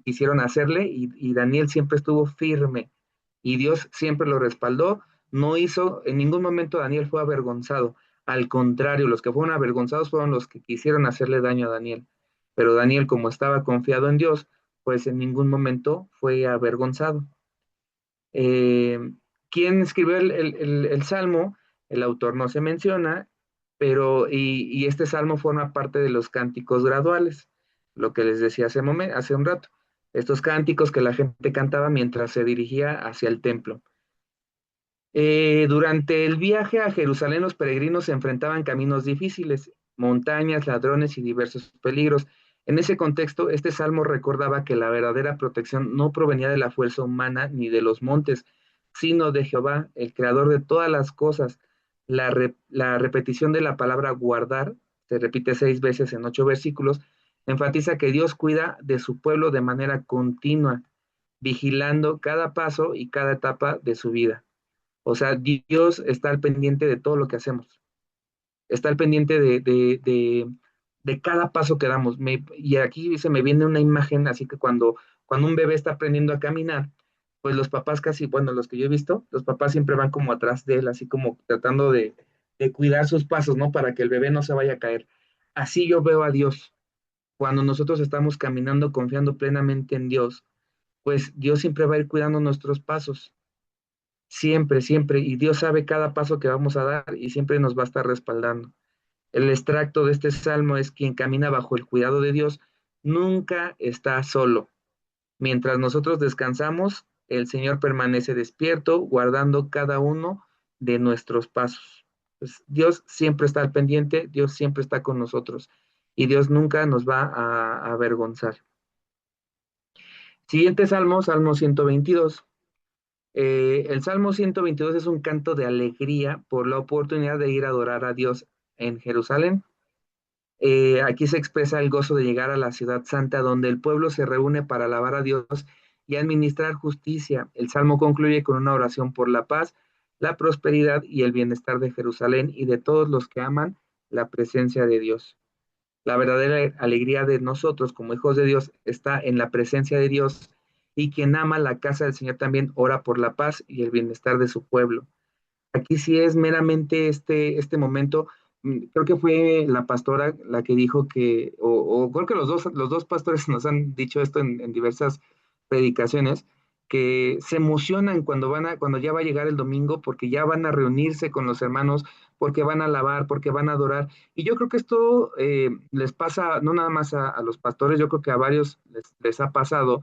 quisieron hacerle y Daniel siempre estuvo firme y Dios siempre lo respaldó. No hizo, en ningún momento Daniel fue avergonzado. Al contrario, los que fueron avergonzados fueron los que quisieron hacerle daño a Daniel. Pero Daniel, como estaba confiado en Dios, pues en ningún momento fue avergonzado. Eh, ¿Quién escribió el Salmo? El autor no se menciona. y este salmo forma parte de los cánticos graduales, lo que les decía hace un rato, estos cánticos que la gente cantaba mientras se dirigía hacia el templo. Durante el viaje a Jerusalén, los peregrinos se enfrentaban caminos difíciles, montañas, ladrones y diversos peligros. En ese contexto, este salmo recordaba que la verdadera protección no provenía de la fuerza humana ni de los montes, sino de Jehová, el creador de todas las cosas. La repetición de la palabra guardar, se repite 6 veces en 8 versículos, enfatiza que Dios cuida de su pueblo de manera continua, vigilando cada paso y cada etapa de su vida. O sea, Dios está al pendiente de todo lo que hacemos, está al pendiente de cada paso que damos. Y aquí se me viene una imagen, así que cuando un bebé está aprendiendo a caminar, pues los papás casi, bueno, los que yo he visto, los papás siempre van como atrás de él, así como tratando de cuidar sus pasos, ¿no? Para que el bebé no se vaya a caer. Así yo veo a Dios. Cuando nosotros estamos caminando confiando plenamente en Dios, pues Dios siempre va a ir cuidando nuestros pasos. Siempre, siempre. Y Dios sabe cada paso que vamos a dar y siempre nos va a estar respaldando. El extracto de este salmo es: quien camina bajo el cuidado de Dios nunca está solo. Mientras nosotros descansamos, el Señor permanece despierto, guardando cada uno de nuestros pasos. Pues Dios siempre está al pendiente, Dios siempre está con nosotros y Dios nunca nos va a avergonzar. Siguiente salmo, Salmo 122. El Salmo 122 es un canto de alegría por la oportunidad de ir a adorar a Dios en Jerusalén. Aquí se expresa el gozo de llegar a la ciudad santa, donde el pueblo se reúne para alabar a Dios y administrar justicia. El Salmo concluye con una oración por la paz, la prosperidad y el bienestar de Jerusalén y de todos los que aman la presencia de Dios. La verdadera alegría de nosotros como hijos de Dios está en la presencia de Dios, y quien ama la casa del Señor también ora por la paz y el bienestar de su pueblo. Aquí sí es meramente este momento. Creo que fue la pastora la que dijo que, o creo que los dos pastores nos han dicho esto en diversas predicaciones, que se emocionan cuando ya va a llegar el domingo, porque ya van a reunirse con los hermanos, porque van a alabar, porque van a adorar. Y yo creo que esto les pasa no nada más a los pastores, yo creo que a varios les ha pasado,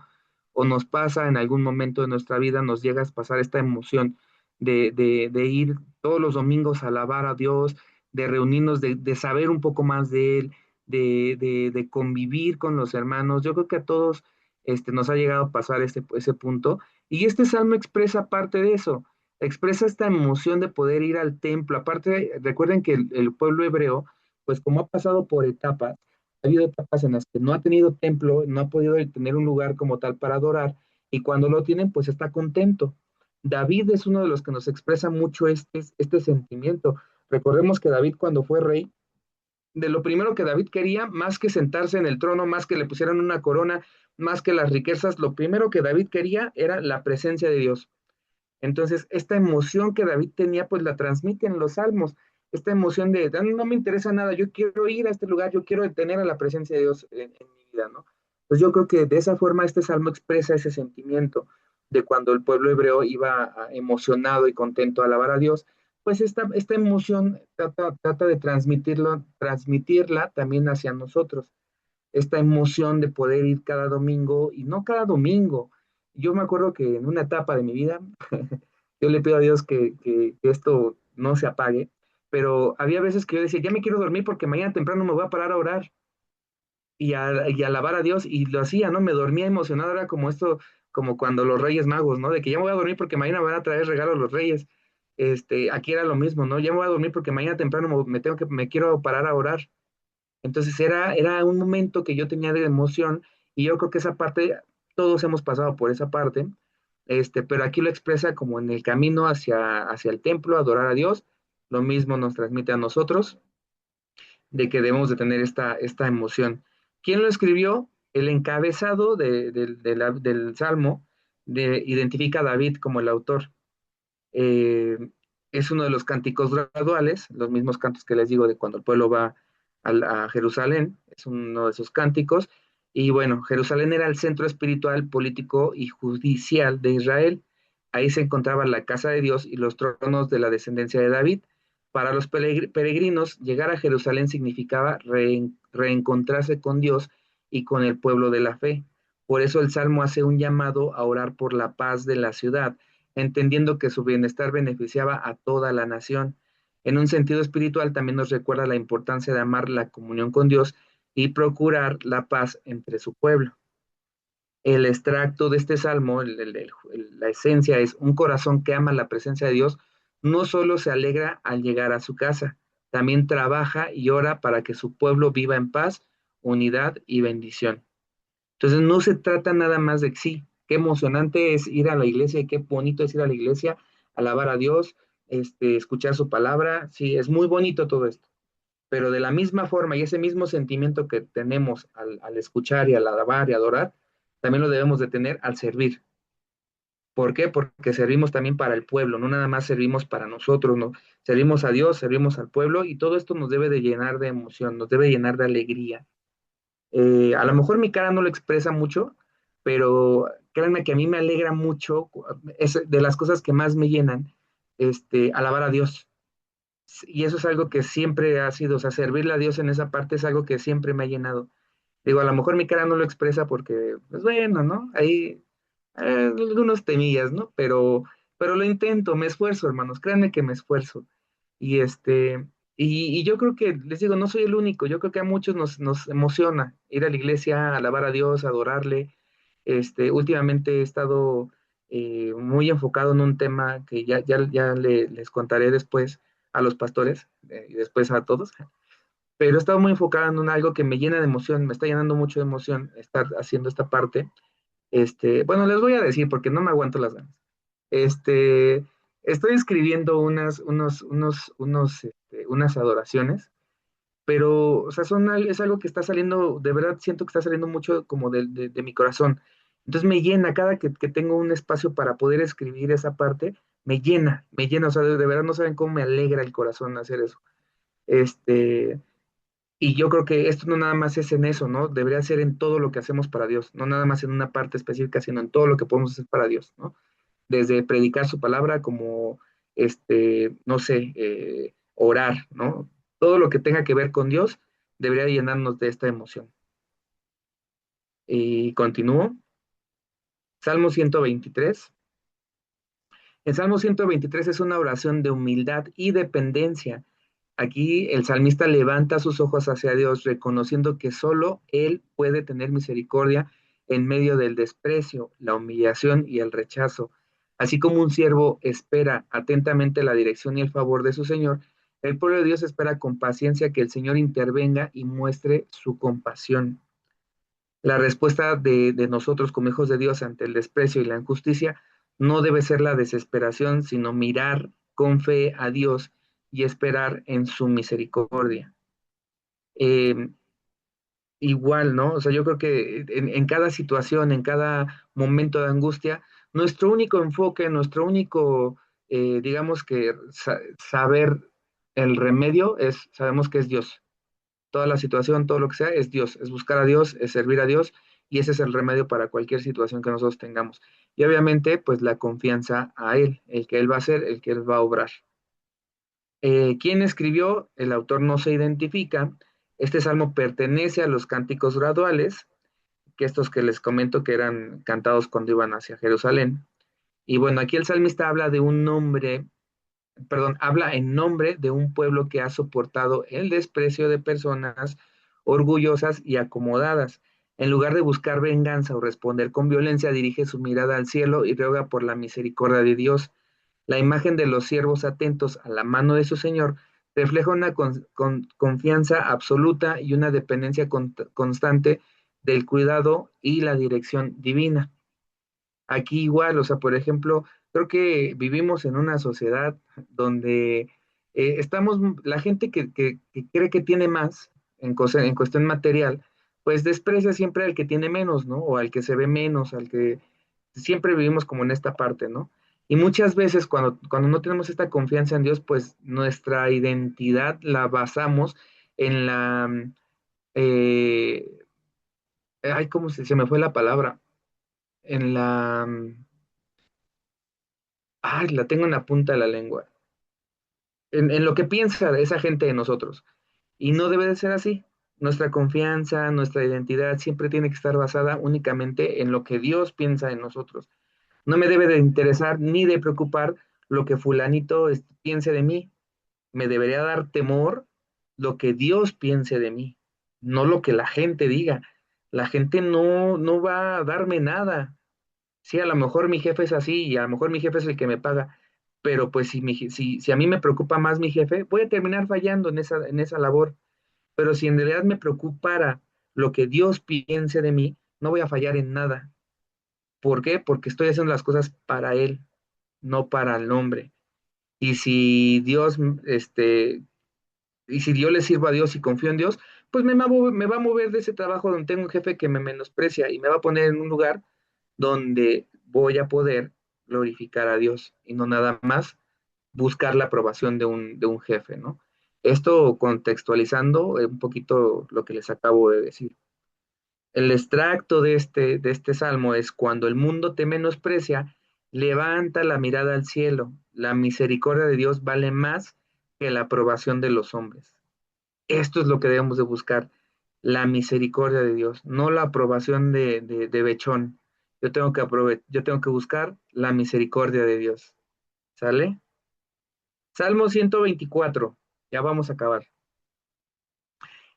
o nos pasa en algún momento de nuestra vida, nos llega a pasar esta emoción de ir todos los domingos a alabar a Dios, de reunirnos, de saber un poco más de Él, de convivir con los hermanos. Yo creo que a todos nos ha llegado a pasar ese punto. Y este salmo expresa parte de eso, expresa esta emoción de poder ir al templo. Aparte, recuerden que el pueblo hebreo, pues como ha pasado por etapas, ha habido etapas en las que no ha tenido templo, no ha podido tener un lugar como tal para adorar, y cuando lo tienen, pues está contento. David es uno de los que nos expresa mucho este sentimiento. Recordemos que David, cuando fue rey, de lo primero que David quería, más que sentarse en el trono, más que le pusieran una corona, más que las riquezas, lo primero que David quería era la presencia de Dios. Entonces, esta emoción que David tenía, pues la transmite en los salmos. Esta emoción de: "Ah, no me interesa nada, yo quiero ir a este lugar, yo quiero tener a la presencia de Dios en mi vida", ¿no? Pues yo creo que de esa forma este salmo expresa ese sentimiento de cuando el pueblo hebreo iba emocionado y contento a alabar a Dios. Pues esta emoción trata de transmitirla también hacia nosotros, esta emoción de poder ir cada domingo, y no cada domingo. Yo me acuerdo que en una etapa de mi vida, yo le pido a Dios que esto no se apague, pero había veces que yo decía: ya me quiero dormir porque mañana temprano me voy a parar a orar y a alabar a Dios, y lo hacía, ¿no? Me dormía emocionado, era como esto, como cuando los Reyes Magos, ¿no? De que ya me voy a dormir porque mañana van a traer regalos los Reyes. Aquí era lo mismo, ¿no? Ya me voy a dormir porque mañana temprano me quiero parar a orar. Entonces era un momento que yo tenía de emoción, y yo creo que esa parte, todos hemos pasado por esa parte, pero aquí lo expresa como en el camino hacia el templo, adorar a Dios. Lo mismo nos transmite a nosotros, de que debemos de tener esta emoción. ¿Quién lo escribió? El encabezado del Salmo identifica a David como el autor. Eh, es uno de los cánticos graduales, los mismos cantos que les digo de cuando el pueblo va a Jerusalén, es uno de esos cánticos. Y bueno, Jerusalén era el centro espiritual, político y judicial de Israel. Ahí se encontraba la casa de Dios y los tronos de la descendencia de David. Para los peregrinos, llegar a Jerusalén significaba reencontrarse con Dios y con el pueblo de la fe. Por eso el Salmo hace un llamado a orar por la paz de la ciudad, entendiendo que su bienestar beneficiaba a toda la nación. En un sentido espiritual también nos recuerda la importancia de amar la comunión con Dios y procurar la paz entre su pueblo. El extracto de este salmo, la esencia es un corazón que ama la presencia de Dios, no solo se alegra al llegar a su casa, también trabaja y ora para que su pueblo viva en paz, unidad y bendición. Entonces no se trata nada más de que sí, qué emocionante es ir a la iglesia y qué bonito es ir a la iglesia, alabar a Dios, escuchar su palabra, sí, es muy bonito todo esto, pero de la misma forma y ese mismo sentimiento que tenemos al escuchar y al alabar y adorar, también lo debemos de tener al servir. ¿Por qué? Porque servimos también para el pueblo, no nada más servimos para nosotros, no. Servimos a Dios, servimos al pueblo y todo esto nos debe de llenar de emoción, nos debe llenar de alegría. A lo mejor mi cara no lo expresa mucho, pero créanme que a mí me alegra mucho, es de las cosas que más me llenan, alabar a Dios. Y eso es algo que siempre ha sido, o sea, servirle a Dios en esa parte es algo que siempre me ha llenado. Digo, a lo mejor mi cara no lo expresa porque, pues bueno, ¿no? Ahí algunos temillas, ¿no? Pero lo intento, me esfuerzo, hermanos, créanme que me esfuerzo. Y y yo creo que, les digo, no soy el único, yo creo que a muchos nos emociona ir a la iglesia, alabar a Dios, adorarle. Últimamente he estado muy enfocado en un tema que ya les contaré después a los pastores y después a todos, pero he estado muy enfocado en algo que me llena de emoción, me está llenando mucho de emoción estar haciendo esta parte. Bueno, les voy a decir porque no me aguanto las ganas. Este, Estoy escribiendo unas adoraciones, pero, o sea, es algo que está saliendo, de verdad siento que está saliendo mucho como de mi corazón. Entonces me llena, cada que tengo un espacio para poder escribir esa parte, me llena, o sea, de verdad no saben cómo me alegra el corazón hacer eso. Este, y yo creo que esto no nada más es en eso, ¿no? Debería ser en todo lo que hacemos para Dios, no nada más en una parte específica, sino en todo lo que podemos hacer para Dios, ¿no? Desde predicar su palabra como, no sé, orar, ¿no? Todo lo que tenga que ver con Dios debería llenarnos de esta emoción. Y continúo. Salmo 123. El Salmo 123 es una oración de humildad y dependencia. Aquí el salmista levanta sus ojos hacia Dios, reconociendo que solo Él puede tener misericordia en medio del desprecio, la humillación y el rechazo. Así como un siervo espera atentamente la dirección y el favor de su Señor, el pueblo de Dios espera con paciencia que el Señor intervenga y muestre su compasión. La respuesta de nosotros como hijos de Dios ante el desprecio y la injusticia no debe ser la desesperación, sino mirar con fe a Dios y esperar en su misericordia. Eh, Igual, ¿no? O sea, yo creo que en cada situación, en cada momento de angustia, nuestro único enfoque, nuestro único, digamos que saber el remedio sabemos que es Dios. Toda la situación, todo lo que sea, es Dios, es buscar a Dios, es servir a Dios, y ese es el remedio para cualquier situación que nosotros tengamos. Y obviamente, pues la confianza a Él, el que Él va a hacer, el que Él va a obrar. ¿Quién escribió? El autor no se identifica. Este salmo pertenece a los cánticos graduales, que estos que les comento que eran cantados cuando iban hacia Jerusalén. Y bueno, aquí el salmista habla de un nombre, perdón, habla en nombre de un pueblo que ha soportado el desprecio de personas orgullosas y acomodadas. En lugar de buscar venganza o responder con violencia, dirige su mirada al cielo y ruega por la misericordia de Dios. La imagen de los siervos atentos a la mano de su Señor refleja una confianza absoluta y una dependencia constante del cuidado y la dirección divina. Aquí igual, o sea, por ejemplo, creo que vivimos en una sociedad donde la gente que cree que tiene más en cuestión material, pues desprecia siempre al que tiene menos, ¿no? O al que se ve menos, al que siempre vivimos como en esta parte, ¿no? Y muchas veces cuando no tenemos esta confianza en Dios, pues nuestra identidad la basamos en eh, ay, ¿cómo se me fue la palabra? En ay, la tengo en la punta de la lengua. en lo que piensa esa gente de nosotros. Y no debe de ser así. Nuestra confianza, nuestra identidad siempre tiene que estar basada únicamente en lo que Dios piensa en nosotros. No me debe de interesar ni de preocupar lo que fulanito piense de mí. Me debería dar temor lo que Dios piense de mí, no lo que la gente diga. La gente no va a darme nada. Sí, a lo mejor mi jefe es así y a lo mejor mi jefe es el que me paga, pero pues si a mí me preocupa más mi jefe, voy a terminar fallando en esa labor. Pero si en realidad me preocupara lo que Dios piense de mí, no voy a fallar en nada. ¿Por qué? Porque estoy haciendo las cosas para Él, no para el hombre. Y si Dios, y si yo le sirvo a Dios y confío en Dios, pues me va a mover de ese trabajo donde tengo un jefe que me menosprecia y me va a poner en un lugar donde voy a poder glorificar a Dios y no nada más buscar la aprobación de un jefe, ¿no? Esto contextualizando un poquito lo que les acabo de decir. El extracto de este salmo es: cuando el mundo te menosprecia, levanta la mirada al cielo. La misericordia de Dios vale más que la aprobación de los hombres. Esto es lo que debemos de buscar, la misericordia de Dios, no la aprobación de Bechón. Yo tengo que buscar la misericordia de Dios. ¿Sale? Salmo 124. Ya vamos a acabar.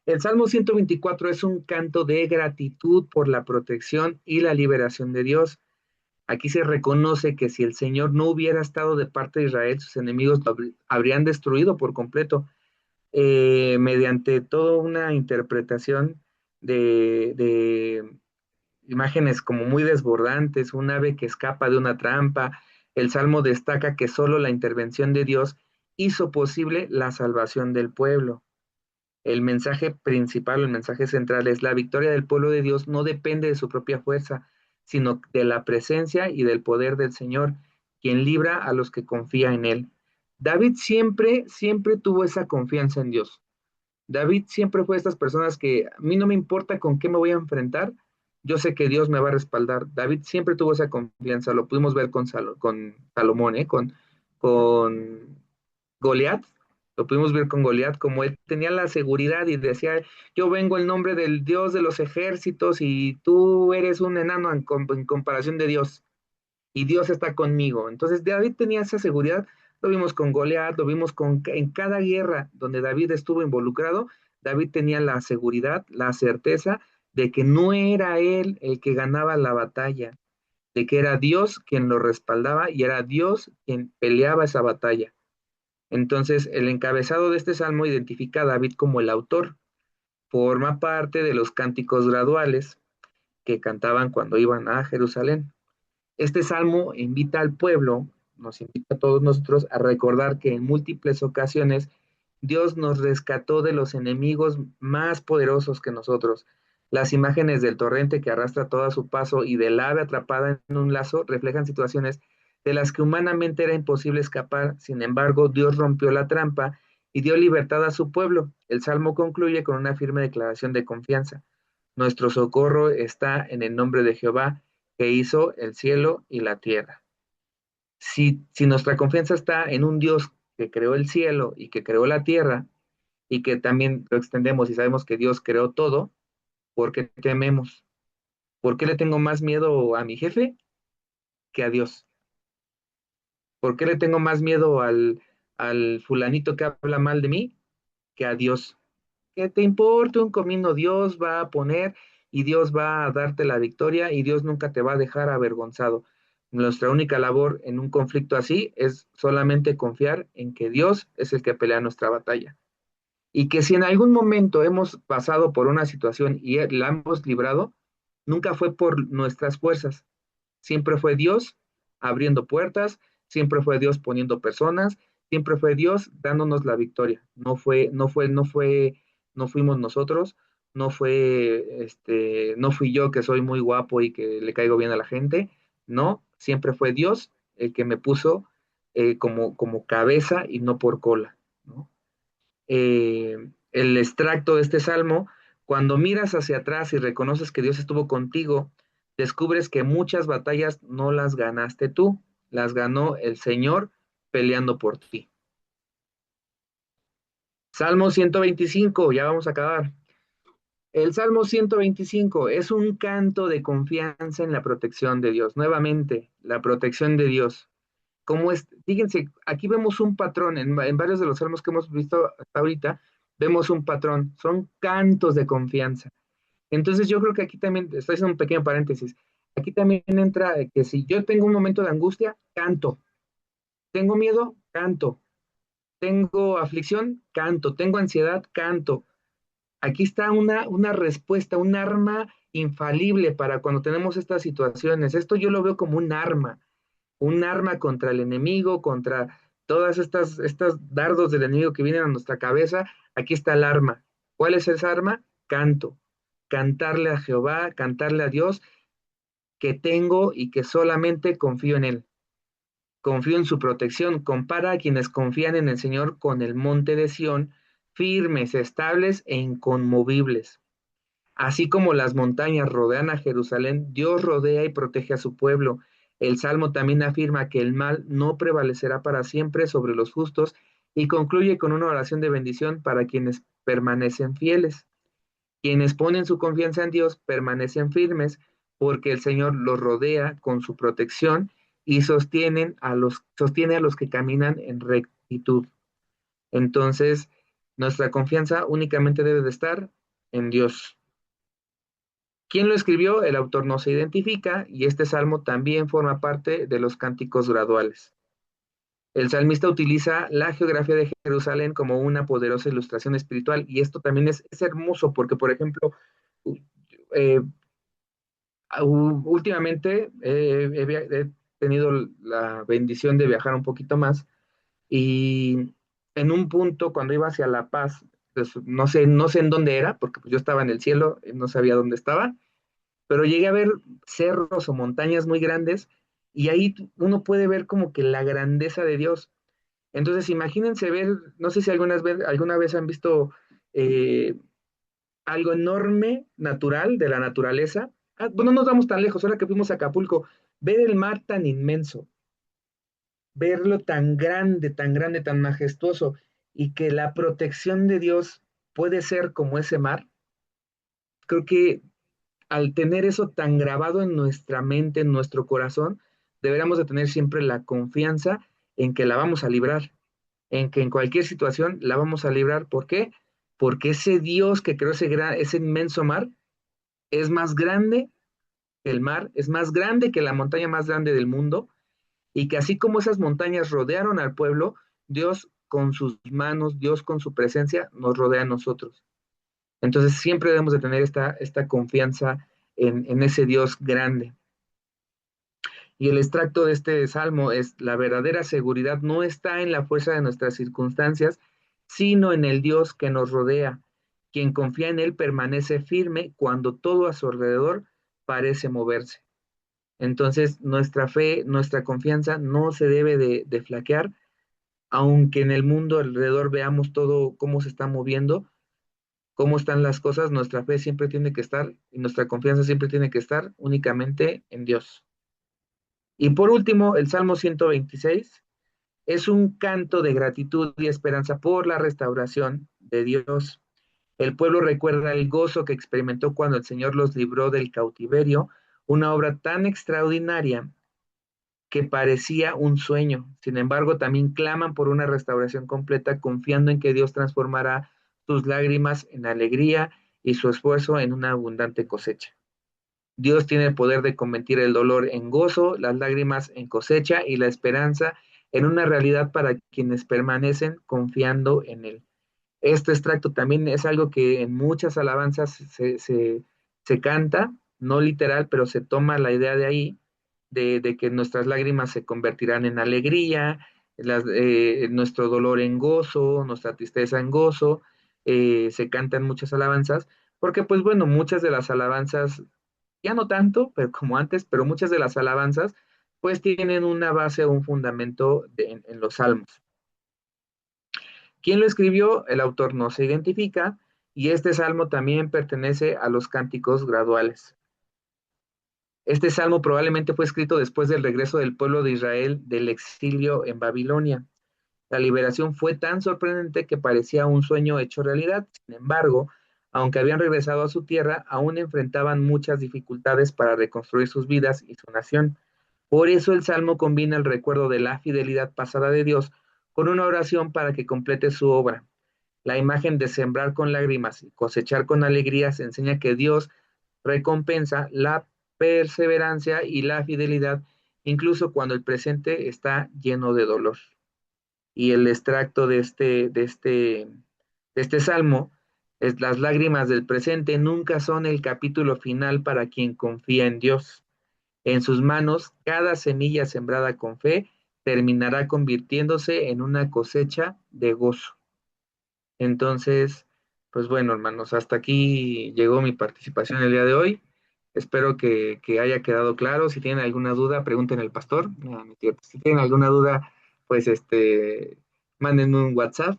El Salmo 124 es un canto de gratitud por la protección y la liberación de Dios. Aquí se reconoce que si el Señor no hubiera estado de parte de Israel, sus enemigos lo habrían destruido por completo, mediante toda una interpretación de imágenes como muy desbordantes, un ave que escapa de una trampa. El Salmo destaca que solo la intervención de Dios hizo posible la salvación del pueblo. El mensaje principal, el mensaje central es: la victoria del pueblo de Dios no depende de su propia fuerza, sino de la presencia y del poder del Señor, quien libra a los que confían en Él. David siempre tuvo esa confianza en Dios. David siempre fue de estas personas que a mí no me importa con qué me voy a enfrentar, yo sé que Dios me va a respaldar. David siempre tuvo esa confianza, lo pudimos ver con Salomón, con Goliat, lo pudimos ver con Goliat, como él tenía la seguridad y decía: yo vengo en nombre del Dios de los ejércitos y tú eres un enano en comparación de Dios, y Dios está conmigo. Entonces David tenía esa seguridad, lo vimos con Goliat, lo vimos en cada guerra donde David estuvo involucrado. David tenía la seguridad, la certeza de que no era él el que ganaba la batalla, de que era Dios quien lo respaldaba y era Dios quien peleaba esa batalla. Entonces, el encabezado de este salmo identifica a David como el autor. Forma parte de los cánticos graduales que cantaban cuando iban a Jerusalén. Este salmo invita al pueblo, nos invita a todos nosotros a recordar que en múltiples ocasiones Dios nos rescató de los enemigos más poderosos que nosotros. Las imágenes del torrente que arrastra todo a su paso y del ave atrapada en un lazo reflejan situaciones de las que humanamente era imposible escapar. Sin embargo, Dios rompió la trampa y dio libertad a su pueblo. El salmo concluye con una firme declaración de confianza: nuestro socorro está en el nombre de Jehová, que hizo el cielo y la tierra. Si nuestra confianza está en un Dios que creó el cielo y que creó la tierra, y que también lo extendemos y sabemos que Dios creó todo, ¿por qué tememos? ¿Por qué le tengo más miedo a mi jefe que a Dios? ¿Por qué le tengo más miedo al fulanito que habla mal de mí que a Dios? Que te importe un comino, Dios va a poner y Dios va a darte la victoria y Dios nunca te va a dejar avergonzado. Nuestra única labor en un conflicto así es solamente confiar en que Dios es el que pelea nuestra batalla. Y que si en algún momento hemos pasado por una situación y la hemos librado, nunca fue por nuestras fuerzas, siempre fue Dios abriendo puertas, siempre fue Dios poniendo personas, siempre fue Dios dándonos la victoria. No fuimos nosotros, no fui yo que soy muy guapo y que le caigo bien a la gente. No, siempre fue Dios el que me puso como cabeza y no por cola, ¿no? El extracto de este salmo: cuando miras hacia atrás y reconoces que Dios estuvo contigo, descubres que muchas batallas no las ganaste tú, las ganó el Señor peleando por ti. Salmo 125, ya vamos a acabar. El Salmo 125 es un canto de confianza en la protección de Dios. Nuevamente, la protección de Dios. Como es, fíjense, aquí vemos un patrón en varios de los salmos que hemos visto hasta ahorita, vemos un patrón, son cantos de confianza. Entonces yo creo que aquí también, estoy haciendo un pequeño paréntesis, aquí también entra que si yo tengo un momento de angustia, canto, tengo miedo, canto, tengo aflicción, canto, tengo ansiedad, canto. Aquí está una respuesta, un arma infalible para cuando tenemos estas situaciones. Esto yo lo veo como un arma contra el enemigo, contra todas estas dardos del enemigo que vienen a nuestra cabeza. Aquí está el arma. ¿Cuál es esa arma? Canto. Cantarle a Jehová, cantarle a Dios que tengo y que solamente confío en Él. Confío en su protección. Compara a quienes confían en el Señor con el monte de Sión, firmes, estables e inconmovibles. Así como las montañas rodean a Jerusalén, Dios rodea y protege a su pueblo. El Salmo también afirma que el mal no prevalecerá para siempre sobre los justos y concluye con una oración de bendición para quienes permanecen fieles. Quienes ponen su confianza en Dios permanecen firmes porque el Señor los rodea con su protección y sostiene a los que caminan en rectitud. Entonces, nuestra confianza únicamente debe de estar en Dios. ¿Quién lo escribió? El autor no se identifica y este salmo también forma parte de los cánticos graduales. El salmista utiliza la geografía de Jerusalén como una poderosa ilustración espiritual y esto también es hermoso porque, por ejemplo, eh, últimamente he tenido la bendición de viajar un poquito más y en un punto cuando iba hacia La Paz, pues, no sé en dónde era porque pues, yo estaba en el cielo, no sabía dónde estaba, pero llegué a ver cerros o montañas muy grandes y ahí uno puede ver como que la grandeza de Dios. Entonces, imagínense ver, no sé si alguna vez han visto eh, algo enorme, natural, de la naturaleza. Ah, bueno, no nos vamos tan lejos, ahora que fuimos a Acapulco, ver el mar tan inmenso, verlo tan grande, tan majestuoso, y que la protección de Dios puede ser como ese mar, creo que al tener eso tan grabado en nuestra mente, en nuestro corazón, deberíamos de tener siempre la confianza en que la vamos a librar, en que en cualquier situación la vamos a librar. ¿Por qué? Porque ese Dios que creó ese inmenso mar es más grande que el mar, es más grande que la montaña más grande del mundo, y que así como esas montañas rodearon al pueblo, Dios con sus manos, Dios con su presencia nos rodea a nosotros. Entonces siempre debemos de tener esta confianza en ese Dios grande. Y el extracto de este salmo es: la verdadera seguridad no está en la fuerza de nuestras circunstancias, sino en el Dios que nos rodea. Quien confía en Él permanece firme cuando todo a su alrededor parece moverse. Entonces, nuestra fe, nuestra confianza no se debe de flaquear, aunque en el mundo alrededor veamos todo cómo se está moviendo, cómo están las cosas, nuestra fe siempre tiene que estar y nuestra confianza siempre tiene que estar únicamente en Dios. Y por último, el Salmo 126 es un canto de gratitud y esperanza por la restauración de Dios. El pueblo recuerda el gozo que experimentó cuando el Señor los libró del cautiverio, una obra tan extraordinaria que parecía un sueño. Sin embargo, también claman por una restauración completa, confiando en que Dios transformará sus lágrimas en alegría y su esfuerzo en una abundante cosecha. Dios tiene el poder de convertir el dolor en gozo, las lágrimas en cosecha y la esperanza en una realidad para quienes permanecen confiando en Él. Este extracto también es algo que en muchas alabanzas se canta, no literal, pero se toma la idea de ahí, de que nuestras lágrimas se convertirán en alegría, nuestro dolor en gozo, nuestra tristeza en gozo. Se cantan muchas alabanzas, porque pues bueno, muchas de las alabanzas, ya no tanto, pero como antes, pero muchas de las alabanzas pues tienen una base o un fundamento en los salmos. ¿Quién lo escribió? El autor no se identifica y este salmo también pertenece a los cánticos graduales. Este salmo probablemente fue escrito después del regreso del pueblo de Israel del exilio en Babilonia. La liberación fue tan sorprendente que parecía un sueño hecho realidad. Sin embargo, aunque habían regresado a su tierra, aún enfrentaban muchas dificultades para reconstruir sus vidas y su nación. Por eso el Salmo combina el recuerdo de la fidelidad pasada de Dios con una oración para que complete su obra. La imagen de sembrar con lágrimas y cosechar con alegrías enseña que Dios recompensa la perseverancia y la fidelidad, incluso cuando el presente está lleno de dolor. Y el extracto de este salmo es: las lágrimas del presente nunca son el capítulo final para quien confía en Dios. En sus manos, cada semilla sembrada con fe terminará convirtiéndose en una cosecha de gozo. Entonces, pues bueno, hermanos, hasta aquí llegó mi participación el día de hoy. Espero que haya quedado claro. Si tienen alguna duda, pregunten al pastor. No, no es cierto. Si tienen alguna duda, pues mándenme un WhatsApp,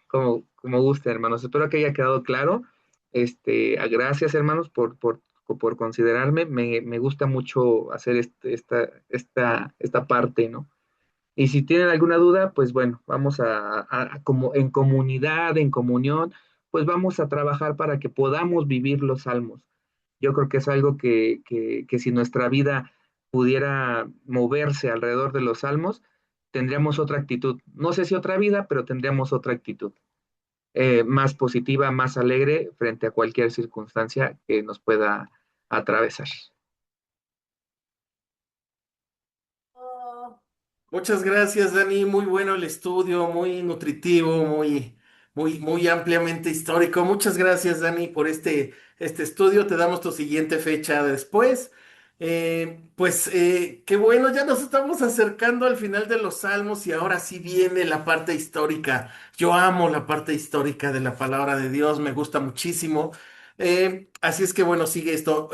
como guste, hermanos. Espero que haya quedado claro. Gracias, hermanos, por considerarme. Me gusta mucho hacer esta parte, ¿no? Y si tienen alguna duda, pues bueno, vamos como en comunidad, en comunión, pues vamos a trabajar para que podamos vivir los salmos. Yo creo que es algo que si nuestra vida pudiera moverse alrededor de los salmos, tendríamos otra actitud. No sé si otra vida, pero tendríamos otra actitud, más positiva, más alegre frente a cualquier circunstancia que nos pueda atravesar. Muchas gracias, Dani. Muy bueno el estudio, muy nutritivo, muy ampliamente histórico. Muchas gracias, Dani, por este estudio. Te damos tu siguiente fecha después. Qué bueno, ya nos estamos acercando al final de los Salmos y ahora sí viene la parte histórica. Yo amo la parte histórica de la palabra de Dios, me gusta muchísimo. Así es que bueno, sigue esto.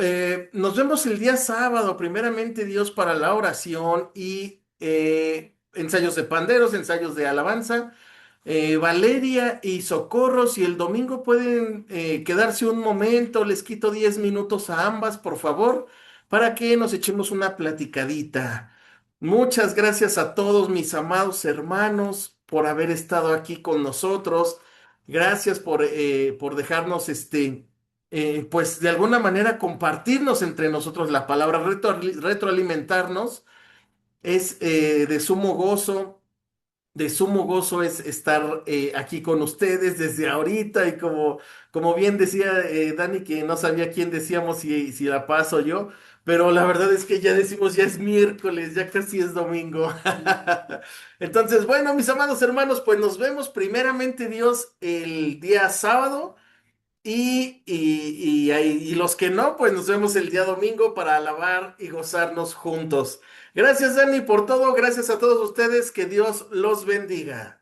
Nos vemos el día sábado, primeramente Dios, para la oración y ensayos de panderos, ensayos de alabanza. Valeria y Socorro, si el domingo pueden quedarse un momento, les quito 10 minutos a ambas, por favor, para que nos echemos una platicadita. Muchas gracias a todos mis amados hermanos por haber estado aquí con nosotros. Gracias por dejarnos, pues de alguna manera compartirnos entre nosotros la palabra, retroalimentarnos. Es de sumo gozo es estar aquí con ustedes desde ahorita y como bien decía Dani, que no sabía quién decíamos, si La Paz o yo, pero la verdad es que ya decimos, ya es miércoles, ya casi es domingo. Entonces, bueno, mis amados hermanos, pues nos vemos primeramente Dios el día sábado. Y los que no, pues nos vemos el día domingo para alabar y gozarnos juntos. Gracias, Dani, por todo. Gracias a todos ustedes. Que Dios los bendiga.